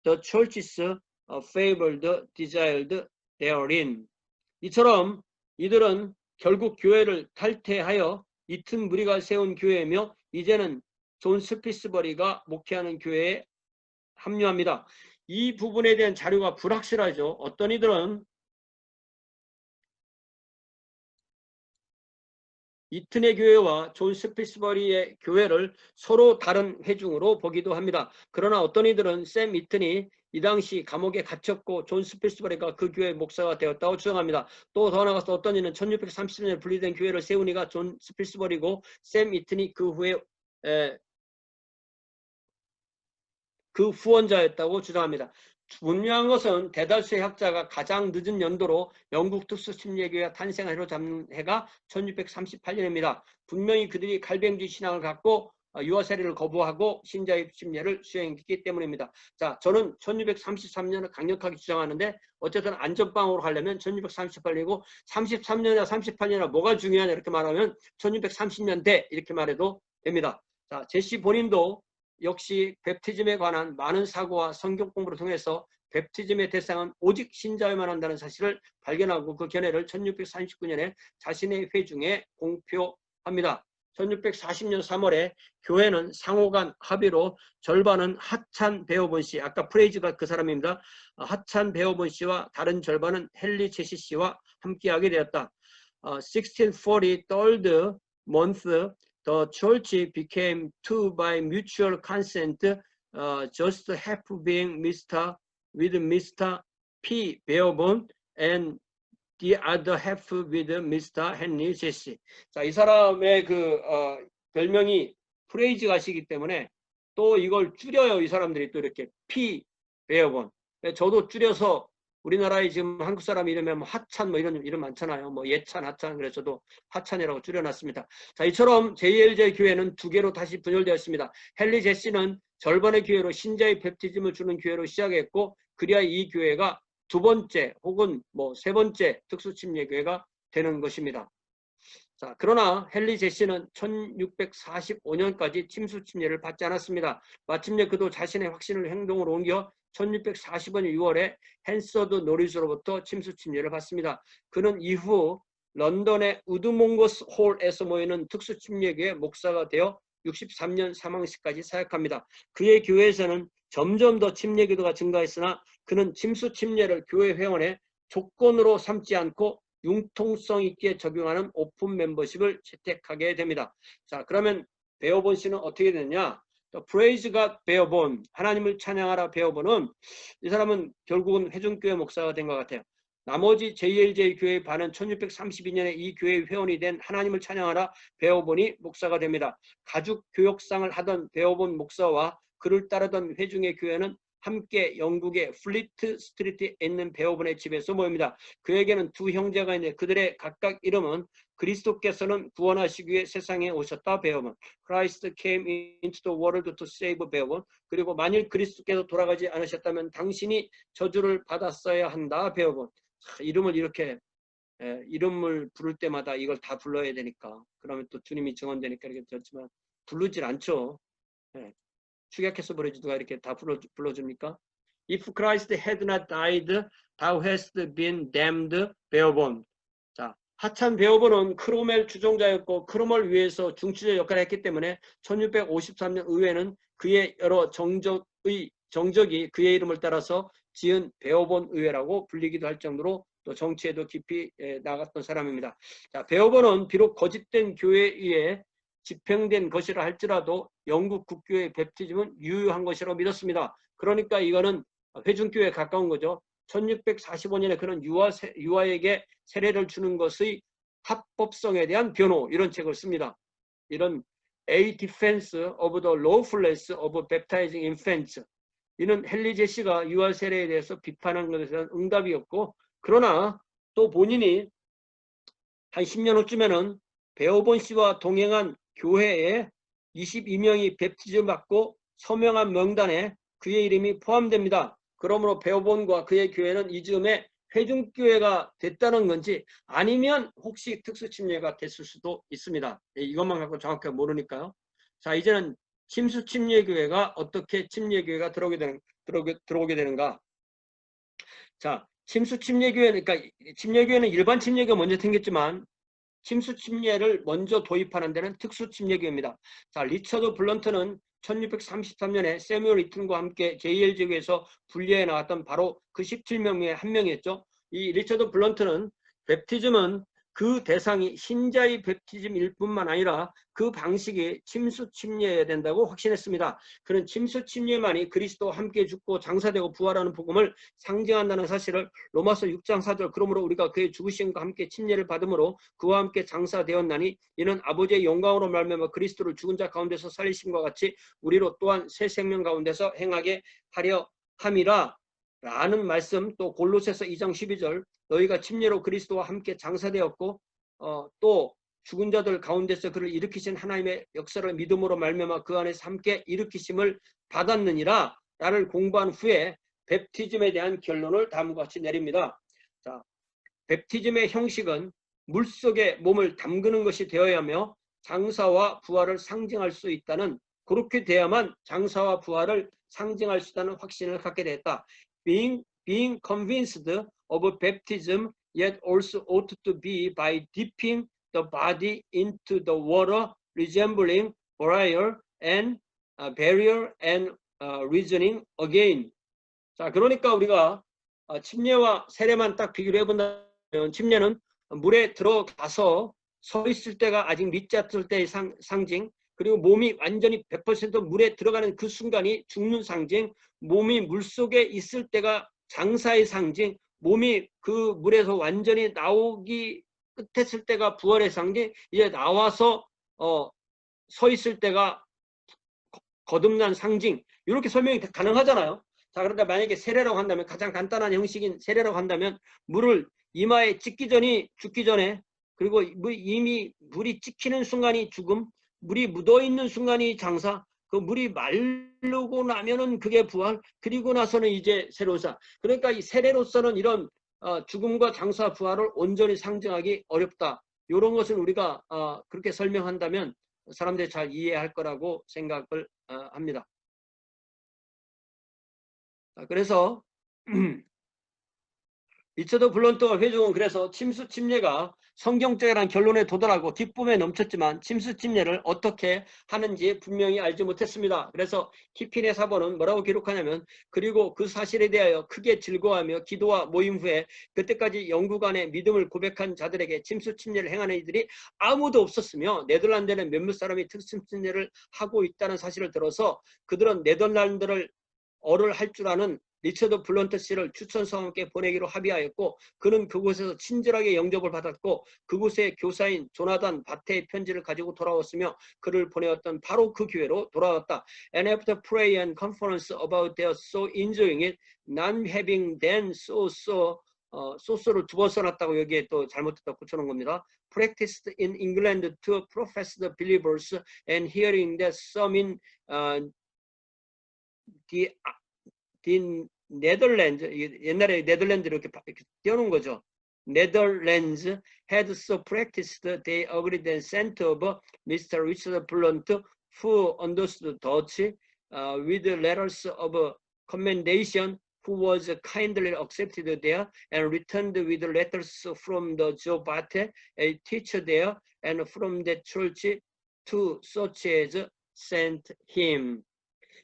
[SPEAKER 1] the churches favored, desired therein. 이처럼 이들은 결국 교회를 탈퇴하여 이튼 무리가 세운 교회이며 이제는 존 스피스버리가 목회하는 교회에 합류합니다. 이 부분에 대한 자료가 불확실하죠. 어떤 이들은 이튼의 교회와 존 스피스버리의 교회를 서로 다른 회중으로 보기도 합니다. 그러나 어떤 이들은 샘 이튼이 이 당시 감옥에 gat혔고 존 스필스버리가 그 교회 목사가 되었다고 주장합니다. 또 더 나아가서 어떤 이는 1630년에 분리된 교회를 세운 이가 존 스필스버리고 샘 이튼이 그 후에 그 후원자였다고 주장합니다. 분명한 것은 대다수의 학자가 가장 늦은 연도로 영국 특수침례교회가 탄생한 해로 잡는 해가 1638년입니다. 분명히 그들이 갈뱅주의 신앙을 갖고 유아세례를 거부하고 신자입 침례를 수행했기 때문입니다. 자, 저는 1633년을 강력하게 주장하는데 어쨌든 안전빵으로 가려면 1638년이고 33년이나 38년이나 뭐가 중요하냐 이렇게 말하면 1630년대 이렇게 말해도 됩니다. 자, 제시 본인도 역시 베프티즘에 관한 많은 사고와 성경 공부를 통해서 베프티즘의 대상은 오직 신자여만 한다는 사실을 발견하고 그 견해를 1639년에 자신의 회중에 공표합니다. 1640년 3월에 교회는 상호간 합의로 절반은 하찬 베어본 씨, 아까 프레이즈가 그 사람입니다. 하찬 베어본 씨와 다른 절반은 헨리 제시 씨와 함께하게 되었다. 1640 third month the church became two by mutual consent, just half being with Mr. P. Beerbohm and the other half with Mr. Henry Jesse. 자, 이 사람의 별명이 프레이즈 가시기 때문에 또 이걸 줄여요. 이 사람들이 또 이렇게 P 베어본. 저도 줄여서 우리나라에 지금 한국 사람 이름에 뭐 하찬 뭐 이런 이름 많잖아요. 뭐 예찬, 하찬. 그래서 저도 하찬이라고 줄여놨습니다. 자, 이처럼 JLJ 교회는 두 개로 다시 분열되었습니다. 헨리 제시는 절반의 교회로 신자의 베프티즘을 주는 교회로 시작했고, 그리하여 이 교회가 두 번째 혹은 뭐 세 번째 특수침례 교회가 되는 것입니다. 자, 그러나 헨리 제시는 1645년까지 침수 침례를 받지 않았습니다. 마침내 그도 자신의 확신을 행동으로 옮겨 1645년 6월에 헨서드 노리스로부터 침수 침례를 받습니다. 그는 이후 런던의 우드몽거스 홀에서 모이는 특수 침례교회 목사가 되어 63년 사망시까지 사역합니다. 그의 교회에서는 점점 더 침례 기도가 증가했으나 그는 침수 침례를 교회 회원의 조건으로 삼지 않고 융통성 있게 적용하는 오픈 멤버십을 채택하게 됩니다. 자, 그러면 베어본 씨는 어떻게 되느냐? Praise God 베어본, 하나님을 찬양하라 베어본은, 이 사람은 결국은 회중교회 목사가 된 것 같아요. 나머지 JLJ 교회의 반은 1632년에 이 교회의 회원이 된 하나님을 찬양하라 베어본이 목사가 됩니다. 가죽 교역상을 하던 베어본 목사와 그를 따르던 회중의 교회는 함께 영국의 플리트 스트리트에 있는 베어본의 집에서 모입니다. 그에게는 두 형제가 있는데 그들의 각각 이름은 그리스도께서는 구원하시기 위해 세상에 오셨다 베어본, Christ came into the world to save 베어본, 그리고 만일 그리스도께서 돌아가지 않으셨다면 당신이 저주를 받았어야 한다 베어본. 이름을 이렇게 이름을 부를 때마다 이걸 다 불러야 되니까, 그러면 또 주님이 증언되니까 이렇게 되었지만 부르질 않죠. 축약해서 부르지 누가 이렇게 다 불러줍니까? If Christ had not died, thou hast been damned, 베어본. 자, 하찬 베어본은 크로멜 주종자였고 크로멜 위에서 중추자 역할을 했기 때문에 1653년 의회는 그의 여러 정적이 그의 이름을 따라서 지은 베어본 의회라고 불리기도 할 정도로 또 정치에도 깊이 나갔던 사람입니다. 자, 베어본은 비록 거짓된 교회에 집행된 것이라 할지라도 영국 국교의 베프티즘은 유효한 것이라고 믿었습니다. 그러니까 이거는 회중교회에 가까운 거죠. 1645년에 그는 유아에게 세례를 주는 것의 합법성에 대한 변호, 이런 책을 씁니다. 이런 A Defense of the Lawfulness of Baptizing Infants. 이는 헨리 제시가 유아 세례에 대해서 비판한 것에 대한 응답이었고, 그러나 또 본인이 한 10년 후쯤에는 베어본 씨와 동행한 교회에 22명이 베프티즘 받고 서명한 명단에 그의 이름이 포함됩니다. 그러므로 베어본과 그의 교회는 이 즈음에 회중교회가 됐다는 건지 아니면 혹시 특수침례가 됐을 수도 있습니다. 이것만 갖고 정확하게 모르니까요. 자, 이제는 침수침례교회가 어떻게 침례교회가 들어오게 되는가. 자, 침수침례교회는, 그러니까 침례교회는 일반 침례교가 먼저 생겼지만 침수침례를 먼저 도입하는 데는 특수침례교회입니다. 자, 리처드 블런트는 1633년에 세뮤얼 이튼과 함께 JLJ교에서 분리해 나왔던 바로 그 17명 중에 한 명이었죠. 이 리처드 블런트는 베프티즘은 그 대상이 신자의 베프티즘일 뿐만 아니라 그 방식이 침수침례해야 된다고 확신했습니다. 그는 침수침례만이 그리스도와 함께 죽고 장사되고 부활하는 복음을 상징한다는 사실을 로마서 6장 4절, 그러므로 우리가 그의 죽으심과 함께 침례를 받음으로 그와 함께 장사되었나니 이는 아버지의 영광으로 말미암아 그리스도를 죽은 자 가운데서 살리심과 같이 우리로 또한 새 생명 가운데서 행하게 하려 함이라 라는 말씀, 또 골로새서 2장 12절, 너희가 침례로 그리스도와 함께 장사되었고 또 죽은 자들 가운데서 그를 일으키신 하나님의 역사를 믿음으로 말미암아 그 안에서 함께 일으키심을 받았느니라 라를 공부한 후에 베프티즘에 대한 결론을 다음과 같이 내립니다. 자, 베프티즘의 형식은 물속에 몸을 담그는 것이 되어야 하며 장사와 부활을 상징할 수 있다는, 그렇게 돼야만 장사와 부활을 상징할 수 있다는 확신을 갖게 됐다. Being convinced of baptism, yet also ought to be by dipping the body into the water, resembling burial and reasoning again. 자, 그러니까 우리가 침례와 세례만 딱 비교를 해본다면, 침례는 물에 들어가서 서 있을 때가 아직 믿지 않을 때의 상징, 그리고 몸이 완전히 100% 물에 들어가는 그 순간이 죽는 상징, 몸이 물속에 있을 때가 장사의 상징, 몸이 그 물에서 완전히 나오기 끝했을 때가 부활의 상징, 이제 나와서 서 있을 때가 거듭난 상징, 이렇게 설명이 가능하잖아요. 자, 그런데 만약에 세례라고 한다면, 가장 간단한 형식인 세례라고 한다면 물을 이마에 찍기 전이 죽기 전에, 그리고 이미 물이 찍히는 순간이 죽음, 물이 묻어있는 순간이 장사, 그 물이 마르고 나면은 그게 부활, 그리고 나서는 이제 새로운 사. 그러니까 이 세례로서는 이런 죽음과 장사, 부활을 온전히 상징하기 어렵다. 이런 것을 우리가 그렇게 설명한다면 사람들이 잘 이해할 거라고 생각을 합니다. 그래서 리처드 블런트와 회중은 그래서 침수 침례가 성경적이라는 결론에 도달하고 기쁨에 넘쳤지만 침수 침례를 어떻게 하는지 분명히 알지 못했습니다. 그래서 키핀의 사본은 뭐라고 기록하냐면, 그리고 그 사실에 대하여 크게 즐거워하며 기도와 모임 후에 그때까지 영국 안에 믿음을 고백한 자들에게 침수 침례를 행하는 이들이 아무도 없었으며, 네덜란드에는 몇몇 사람이 특수 침례를 하고 있다는 사실을 들어서 그들은 네덜란드를 어를 할 줄 아는 리처드 블런트 씨를 추천서와 함께 보내기로 합의하였고, 그는 그곳에서 친절하게 영접을 받았고 그곳의 교사인 조나단 바테의 편지를 가지고 돌아왔으며 그를 보내었던 바로 그 교회로 돌아왔다. And after prayer and conference about their so enjoying it, not having then so를 두 번 써놨다고 여기에 또 잘못했다 고쳐놓은 겁니다. Practiced in England to profess the believers and hearing that some in the 네덜란드, 옛날에 네덜란드 이렇게 띄워놓은 거죠. Netherlands had so practiced they agreed and sent over Mr. Richard Blunt, who understood Dutch, with letters of commendation, who was kindly accepted there, and returned with letters from the Joe Bate, a teacher there, and from the church to such as sent him.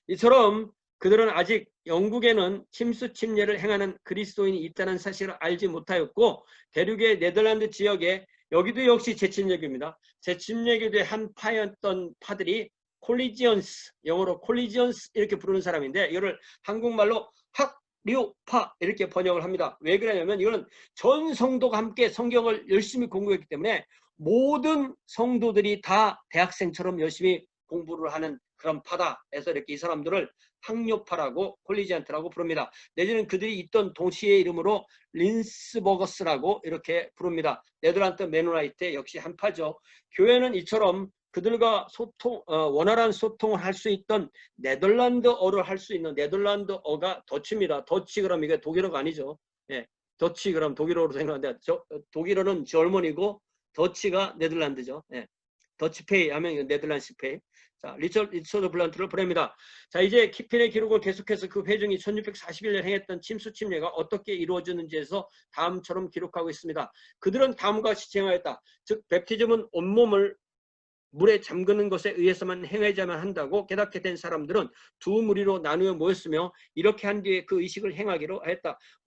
[SPEAKER 1] 이처럼 그들은 아직 영국에는 침수 침례를 행하는 그리스도인이 있다는 사실을 알지 못하였고, 대륙의 네덜란드 지역에 여기도 역시 재침례교입니다. 재침례교의 한 파였던 파들이 콜리지언스, 영어로 콜리지언스 이렇게 부르는 사람인데, 이거를 한국말로 학류파 이렇게 번역을 합니다. 왜 그러냐면 이거는 전 성도가 함께 성경을 열심히 공부했기 때문에 모든 성도들이 다 대학생처럼 열심히 공부를 하는 그런 파다 해서 이렇게 이 사람들을 학료파라고 콜리지안트라고 부릅니다. 내지는 그들이 있던 도시의 이름으로 린스버거스라고 이렇게 부릅니다. 네덜란드 메노나이트 역시 한 파죠. 교회는 이처럼 그들과 원활한 소통을 할 수 있던 네덜란드어를 할 수 있는, 네덜란드어가 더치입니다. 더치 그럼 이게 독일어가 아니죠. 예, 더치 그럼 독일어로 생각하는데 독일어는 절먼이고 더치가 네덜란드죠. 예. 더치페이 하면 네덜란드페이. 자, 리처드 블런트를 보냅니다. 자, 이제 키핀의 기록을 계속해서 그 회중이 1641년 행했던 침수 침례가 어떻게 이루어졌는지에서 다음처럼 기록하고 있습니다. 그들은 다음과 같이 행하였다. 즉, 베프티즘은 온몸을 물에 잠그는 것에 의해서만 행하자만 한다고 깨닫게 된 사람들은 두 무리로 나누어 모였으며, 이렇게 한 뒤에 그 의식을 행하기로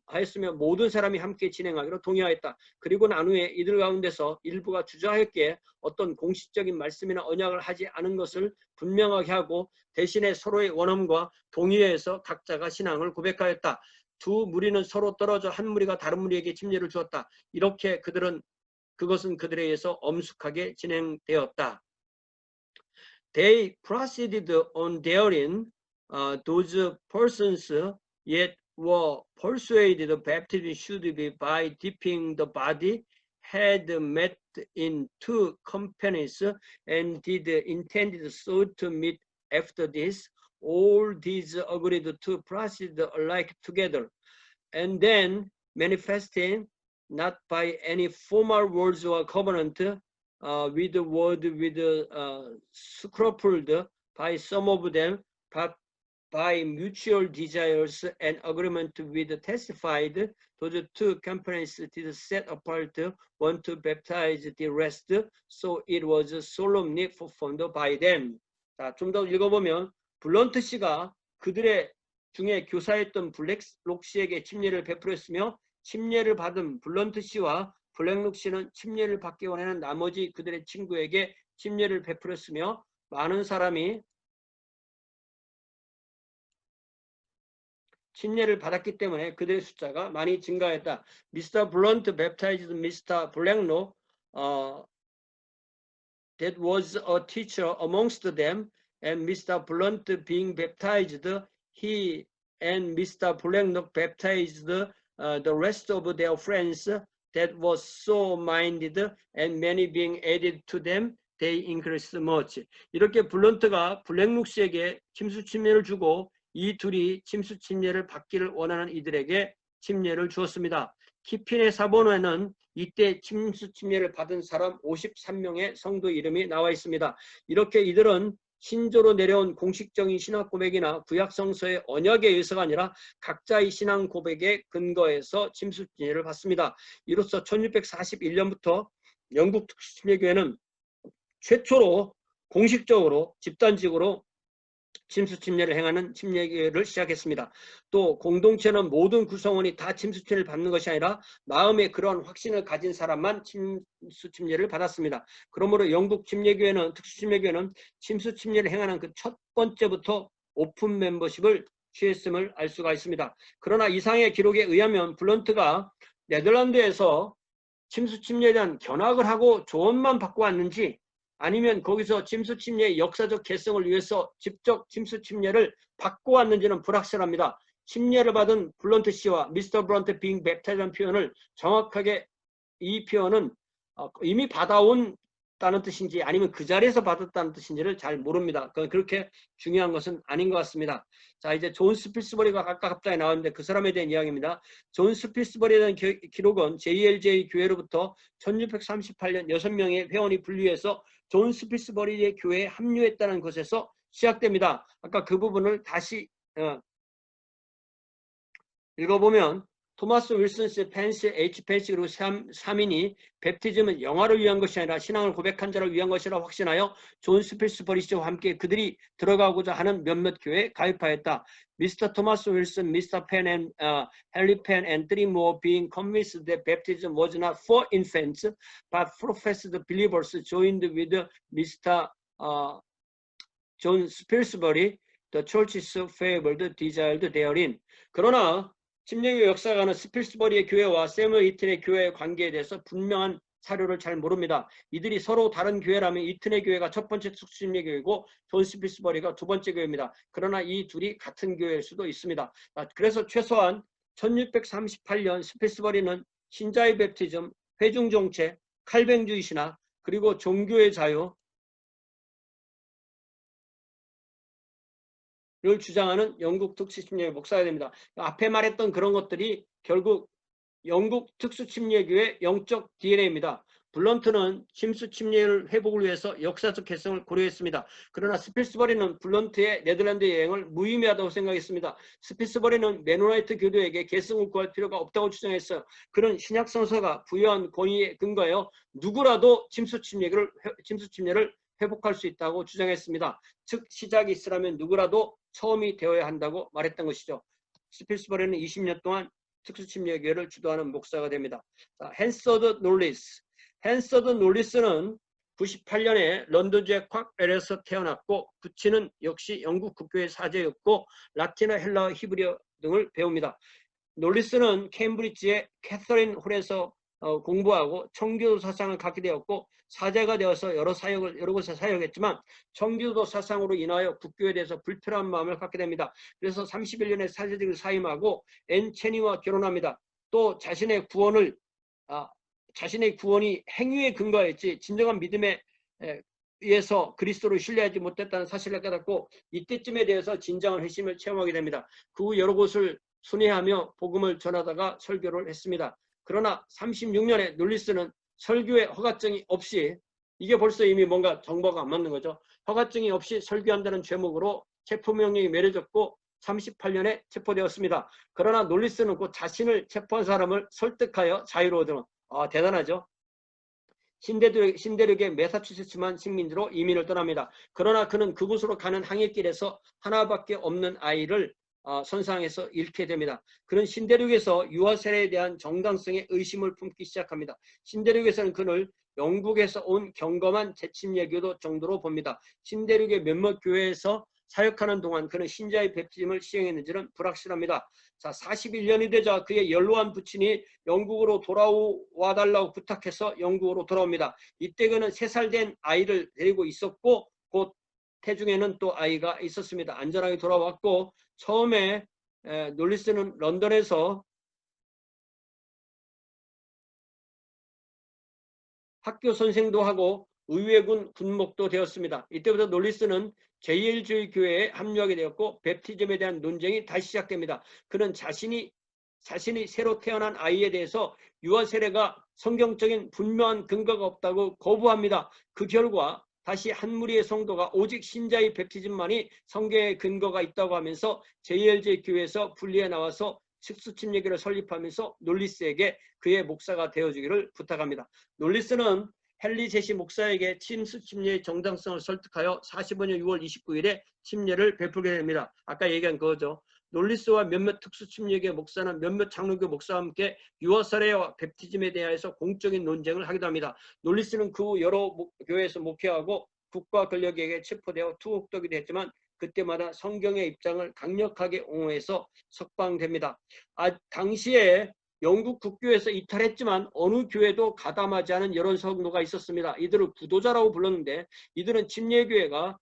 [SPEAKER 1] 하였으며 모든 사람이 함께 진행하기로 동의하였다. 그리고 난 후에 이들 가운데서 일부가 주저하였기에 어떤 공식적인 말씀이나 언약을 하지 않은 것을 분명하게 하고 대신에 서로의 원함과 동의해서 각자가 신앙을 고백하였다. 두 무리는 서로 떨어져 한 무리가 다른 무리에게 침례를 주었다. 이렇게 그것은 그들에 의해서 엄숙하게 진행되었다. They proceeded on therein, those persons yet were persuaded baptism should be by dipping the body, had met in two companies, and did intended so to meet after this. All these agreed to proceed alike together, and then manifesting not by any formal words or covenant, with the word scrupled by some of them, but by mutual desires and agreement with testified, those two companies did set apart one to baptize the rest, so it was solemnly performed by them. 자, 좀 더 읽어보면 블런트 씨가 그들의 중에 교사였던 블랙록 씨에게 침례를 베풀었으며, 침례를 받은 블런트 씨와 블랙록 씨는 침례를 받기 원하는 나머지 그들의 친구에게 침례를 베풀었으며, 많은 사람이 침례를 받았기 때문에 그들의 숫자가 많이 증가했다. Mr. Blunt baptized Mr. Blacklock that was a teacher amongst them, and Mr. Blunt being baptized, he and Mr. Blacklock baptized the rest of their friends that was so minded, and many being added to them, they increased much. 이렇게 블런트가 블랙룩 씨에게 침수 침례를 주고 이 둘이 침수 침례를 받기를 원하는 이들에게 침례를 주었습니다. 키핀의 사본에는 이때 침수 침례를 받은 사람 53명의 성도 이름이 나와 있습니다. 이렇게 이들은 신조로 내려온 공식적인 신학 고백이나 구약 성서의 언약에 의해서가 아니라 각자의 신앙 고백에 근거해서 침수 침례를 받습니다. 이로써 1641년부터 영국 특수침례교회는 최초로 공식적으로 집단직으로 침수 침례를 행하는 침례교회를 시작했습니다. 또 공동체는 모든 구성원이 다 침수 침례를 받는 것이 아니라 마음에 그런 확신을 가진 사람만 침수 침례를 받았습니다. 그러므로 영국 침례교회는 특수 침례교회는 침수 침례를 행하는 그 첫 번째부터 오픈 멤버십을 취했음을 알 수가 있습니다. 그러나 이상의 기록에 의하면 블런트가 네덜란드에서 침수 침례에 대한 견학을 하고 조언만 받고 왔는지 아니면 거기서 침수 침례의 역사적 개성을 위해서 직접 침수 침례를 받고 왔는지는 불확실합니다. 침례를 받은 블런트 씨와 미스터 블런트 being baptized 표현을 정확하게 이 표현은 이미 받아온 다는 뜻인지 아니면 그 자리에서 받았다는 뜻인지를 잘 모릅니다. 그렇게 중요한 것은 아닌 것 같습니다. 자, 이제 존 스필스버리가 아까 갑자기 나왔는데 그 사람에 대한 이야기입니다. 존 스필스버리에 대한 기록은 JLJ 교회로부터 1638년 6명의 회원이 분리해서 존 스필스버리의 교회에 합류했다는 것에서 시작됩니다. 아까 그 부분을 다시 읽어보면 토마스 윌슨, 펜스, H. 펜스 그리고 3인이 베프티즘은 영화를 위한 것이 아니라 신앙을 고백한 자를 위한 것이라 확신하여 존 스필스버리 씨와 함께 그들이 들어가고자 하는 몇몇 교회에 가입하였다. Mr. Thomas Wilson, Mr. Penn, and Henry Penn, and 3 more being convinced that baptism was not for infants, but professed believers joined with Mr. John Spilsbury, the church's favored, desired therein. 그러나 침례교회 역사가는 스필스버리의 교회와 세무엘 이튼의 교회의 관계에 대해서 분명한 사료를 잘 모릅니다. 이들이 서로 다른 교회라면 이튼의 교회가 첫 번째 특수침례교회고 존 스필스버리가 두 번째 교회입니다. 그러나 이 둘이 같은 교회일 수도 있습니다. 그래서 최소한 1638년 스필스버리는 신자의 베프티즘, 회중정체, 칼뱅주의 신학, 그리고 종교의 자유, 를 주장하는 영국 특수침례교회 목사가 됩니다. 앞에 말했던 그런 것들이 결국 영국 특수침례교회 영적 DNA입니다. 블런트는 침수침례를 회복을 위해서 역사적 개성을 고려했습니다. 그러나 스필스버리는 블런트의 네덜란드 여행을 무의미하다고 생각했습니다. 스필스버리는 메노나이트 교도에게 개성을 구할 필요가 없다고 주장했어요. 그런 신약성서가 부여한 권위에 근거하여 누구라도 침수침례를 회복할 수 있다고 주장했습니다. 즉 시작이 있으라면 누구라도 처음이 되어야 한다고 말했던 것이죠. 스필스버리는 20년 동안 특수침례교회를 주도하는 목사가 됩니다. 헨서드 놀리스. 헨서드 놀리스는 98년에 런던주의 콱엘에서 태어났고 부친은 역시 영국 국교의 사제였고 라틴어, 헬라어, 히브리어 등을 배웁니다. 놀리스는 케임브리지의 캐서린 홀에서 공부하고 청교도 사상을 갖게 되었고 사제가 되어서 여러 곳에 사역했지만 청교도 사상으로 인하여 국교에 대해서 불편한 마음을 갖게 됩니다. 그래서 31년에 사제직을 사임하고 앤 체니와 결혼합니다. 또 자신의 구원이 행위에 근거했지 진정한 믿음에 의해서 그리스도를 신뢰하지 못했다는 사실을 깨닫고 이때쯤에 대해서 진정한 회심을 체험하게 됩니다. 그 후 여러 곳을 순회하며 복음을 전하다가 설교를 했습니다. 그러나 36년에 놀리스는 설교의 허가증이 없이, 이게 벌써 이미 뭔가 정보가 안 맞는 거죠. 허가증이 없이 설교한다는 죄목으로 체포명령이 내려졌고 38년에 체포되었습니다. 그러나 놀리스는 곧 자신을 체포한 사람을 설득하여 자유로 얻은, 대단하죠. 신대륙의 매사추세츠만 식민지로 이민을 떠납니다. 그러나 그는 그곳으로 가는 항해길에서 하나밖에 없는 아이를 선상에서 잃게 됩니다. 그는 신대륙에서 유아 세례에 대한 정당성의 의심을 품기 시작합니다. 신대륙에서는 그를 영국에서 온 경검한 재침례교도 정도로 봅니다. 신대륙의 몇몇 교회에서 사역하는 동안 그는 신자의 베프티즘을 시행했는지는 불확실합니다. 자, 41년이 되자 그의 연로한 부친이 영국으로 돌아와 달라고 부탁해서 영국으로 돌아옵니다. 이때 그는 3살 된 아이를 데리고 있었고 곧 태중에는 또 아이가 있었습니다. 안전하게 돌아왔고 처음에 놀리스는 런던에서 학교 선생도 하고 의회군 군목도 되었습니다. 이때부터 놀리스는 JL주의 교회에 합류하게 되었고 베프티즘에 대한 논쟁이 다시 시작됩니다. 그는 자신이 새로 태어난 아이에 대해서 유아 세례가 성경적인 분명한 근거가 없다고 거부합니다. 그 결과 다시 한 무리의 성도가 오직 신자의 베프티즘만이 성경의 근거가 있다고 하면서 JLJ 교회에서 분리해 나와서 특수침례교를 설립하면서 놀리스에게 그의 목사가 되어주기를 부탁합니다. 놀리스는 헨리 제시 목사에게 침례의 정당성을 설득하여 45년 6월 29일에 침례를 베풀게 됩니다. 아까 얘기한 그거죠. 놀리스와 몇몇 특수침례교회 목사는 몇몇 장로교 목사와 함께 유아세례와 베프티즘에 대해서 공적인 논쟁을 하기도 합니다. 놀리스는 그 후 여러 교회에서 목회하고 국가 권력에게 체포되어 투옥되기도 했지만 그때마다 성경의 입장을 강력하게 옹호해서 석방됩니다. 당시에 영국 국교에서 이탈했지만 어느 교회도 가담하지 않은 여러 성도가 있었습니다. 이들을 구도자라고 불렀는데 이들은 침례교회가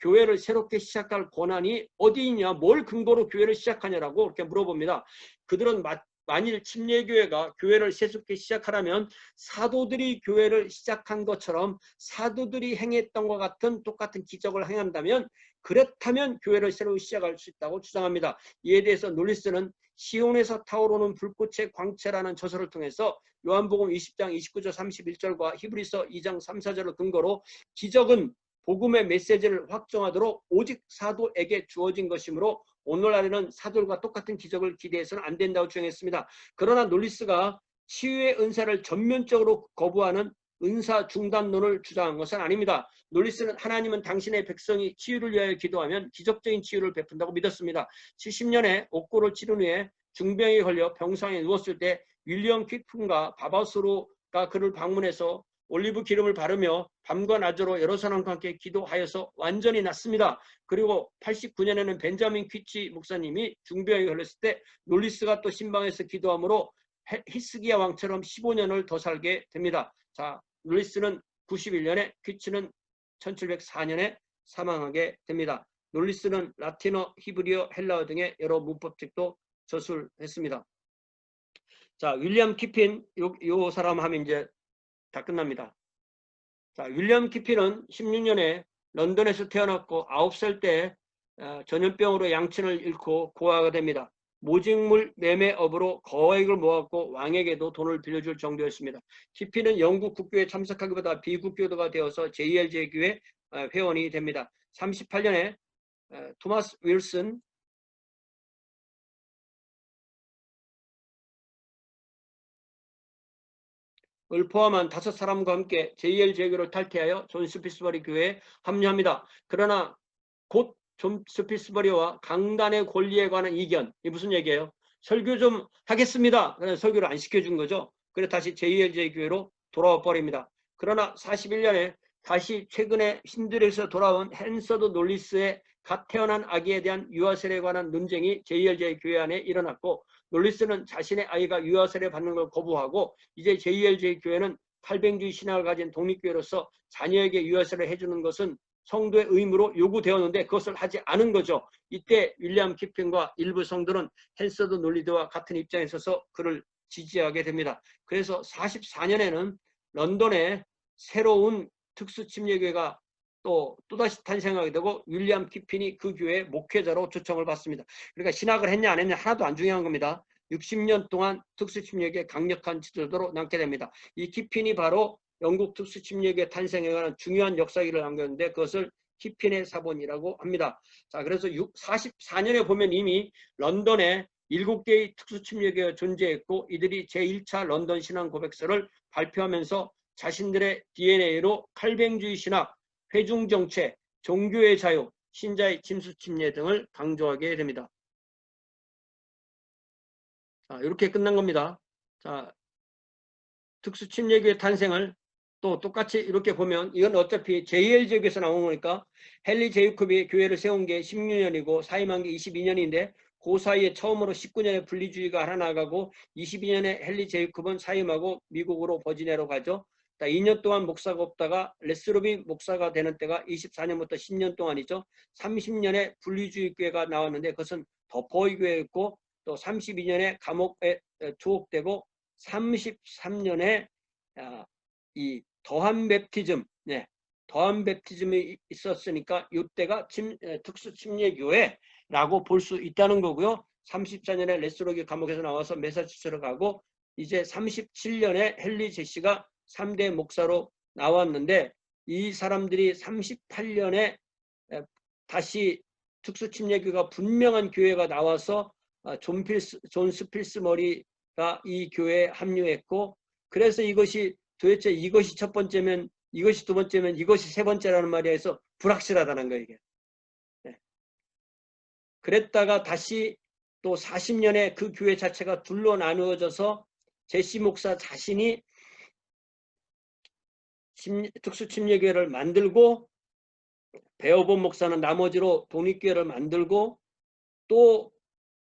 [SPEAKER 1] 교회를 새롭게 시작할 권한이 어디 있냐, 뭘 근거로 교회를 시작하냐라고 이렇게 물어봅니다. 그들은 만일 침례교회가 교회를 새롭게 시작하려면 사도들이 교회를 시작한 것처럼 사도들이 행했던 것 같은 똑같은 기적을 행한다면 그렇다면 교회를 새로 시작할 수 있다고 주장합니다. 이에 대해서 놀리스는 시온에서 타오르는 불꽃의 광채라는 저서를 통해서 요한복음 20장 29절 31절과 히브리서 2장 3, 4절을 근거로 기적은 복음의 메시지를 확정하도록 오직 사도에게 주어진 것이므로 오늘날에는 사도들과 똑같은 기적을 기대해서는 안 된다고 주장했습니다. 그러나 놀리스가 치유의 은사를 전면적으로 거부하는 은사 중단론을 주장한 것은 아닙니다. 놀리스는 하나님은 당신의 백성이 치유를 위하여 기도하면 기적적인 치유를 베푼다고 믿었습니다. 70년에 옥고를 치른 후에 중병에 걸려 병상에 누웠을 때 윌리엄 퀵픈과 바바스로가 그를 방문해서 올리브 기름을 바르며 밤과 낮으로 여러 사람과 함께 기도하여서 완전히 낫습니다. 그리고 89년에는 벤자민 퀴치 목사님이 중병에 걸렸을 때 놀리스가 또 신방에서 기도함으로 히스기야 왕처럼 15년을 더 살게 됩니다. 자, 놀리스는 91년에 퀴치는 1704년에 사망하게 됩니다. 놀리스는 라틴어, 히브리어, 헬라어 등의 여러 문법책도 저술했습니다. 자, 윌리엄 키핀 요 사람 하면 이제 다 끝납니다. 자, 윌리엄 키핀은 16년에 런던에서 태어났고 9살 때 전염병으로 양친을 잃고 고아가 됩니다. 모직물 매매업으로 거액을 모았고 왕에게도 돈을 빌려줄 정도였습니다. 키핀은 영국 국교에 참석하기보다 비국교도가 되어서 JLJ 교회 회원이 됩니다. 38년에 토마스 윌슨 을 포함한 5사람과 함께 JLJ 교를 탈퇴하여 존 스피스버리 교회에 합류합니다. 그러나 곧 존 스피스버리와 강단의 권리에 관한 이견, 이 무슨 얘기예요? 설교 좀 하겠습니다. 그래서 설교를 안 시켜준 거죠. 그래서 다시 JLJ 교회로 돌아와 버립니다. 그러나 41년에 다시 최근에 신들에서 돌아온 헨서드 놀리스의 갓 태어난 아기에 대한 유아세례에 관한 논쟁이 JLJ 교회 안에 일어났고 놀리스는 자신의 아이가 유아세례 받는 걸 거부하고 이제 JLJ 교회는 탈뱅주의 신학을 가진 독립교회로서 자녀에게 유아세례를 해주는 것은 성도의 의무로 요구되었는데 그것을 하지 않은 거죠. 이때 윌리엄 키핀과 일부 성도는 헨서드 놀리드와 같은 입장에 서서 그를 지지하게 됩니다. 그래서 44년에는 런던에 새로운 특수침례교회가 또다시 탄생하게 되고 윌리엄 키핀이 그 교회의 목회자로 초청을 받습니다. 그러니까 신학을 했냐 안 했냐 하나도 안 중요한 겁니다. 60년 동안 특수침례교의 강력한 지도자로 남게 됩니다. 이 키핀이 바로 영국 특수침례교의 탄생에 관한 중요한 역사기를 남겼는데 그것을 키핀의 사본이라고 합니다. 자, 그래서 44년에 보면 이미 런던에 7개의 특수침례교회가 존재했고 이들이 제1차 런던 신앙 고백서를 발표하면서 자신들의 DNA로 칼뱅주의 신학, 회중정체, 종교의 자유, 신자의 침수침례 등을 강조하게 됩니다. 자, 이렇게 끝난 겁니다. 자, 특수침례교회 탄생을 또 똑같이 이렇게 보면 이건 어차피 JL지역에서 나온 거니까 헨리 제이콥이 교회를 세운 게 16년이고 사임한 게 22년인데 그 사이에 처음으로 19년에 분리주의가 하나 나가고 22년에 헨리 제이콥은 사임하고 미국으로 버지니아로 가죠. 2년 동안 목사가 없다가 레스로비 목사가 되는 때가 24년부터 10년 동안이죠. 30년에 분리주의 교회가 나왔는데 그것은 더포이 교회였고 또 32년에 감옥에 투옥되고 33년에 이 더한 베프티즘, 더한 베프티즘이 있었으니까 이때가 특수 침례교회라고 볼 수 있다는 거고요. 34년에 레스로비 감옥에서 나와서 매사추세로 가고 이제 37년에 헨리 제시가 3대 목사로 나왔는데 이 사람들이 38년에 다시 특수침례교회가 분명한 교회가 나와서 존 스필스 머리가 이 교회에 합류했고 그래서 이것이 도대체 이것이 첫 번째면 이것이 두 번째면 이것이 세 번째라는 말이 해서 불확실하다는 거예요. 이게. 네. 그랬다가 다시 또 40년에 그 교회 자체가 둘로 나누어져서 제시 목사 자신이 특수침례교회를 만들고 베어본 목사는 나머지로 독립교회를 만들고 또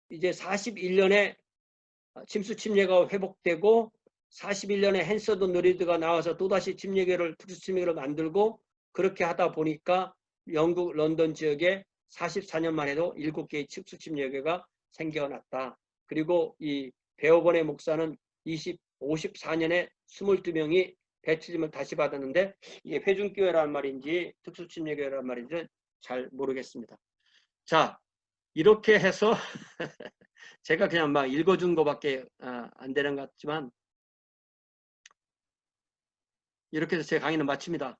[SPEAKER 1] 이제 41년에 침수침례가 회복되고 41년에 헨서드 노리드가 나와서 또다시 침례교회를 특수침례교회를 만들고 그렇게 하다 보니까 영국 런던 지역에 44년만 해도 7개의 특수침례교회가 생겨났다. 그리고 이 베어본의 목사는 54년에 22명이 배치즘을 다시 받았는데 이게 회중교회란 말인지 특수침례교회란 말인지 잘 모르겠습니다. 자, 이렇게 해서 제가 그냥 막 읽어준 것밖에 안 되는 것 같지만 이렇게 해서 제 강의는 마칩니다.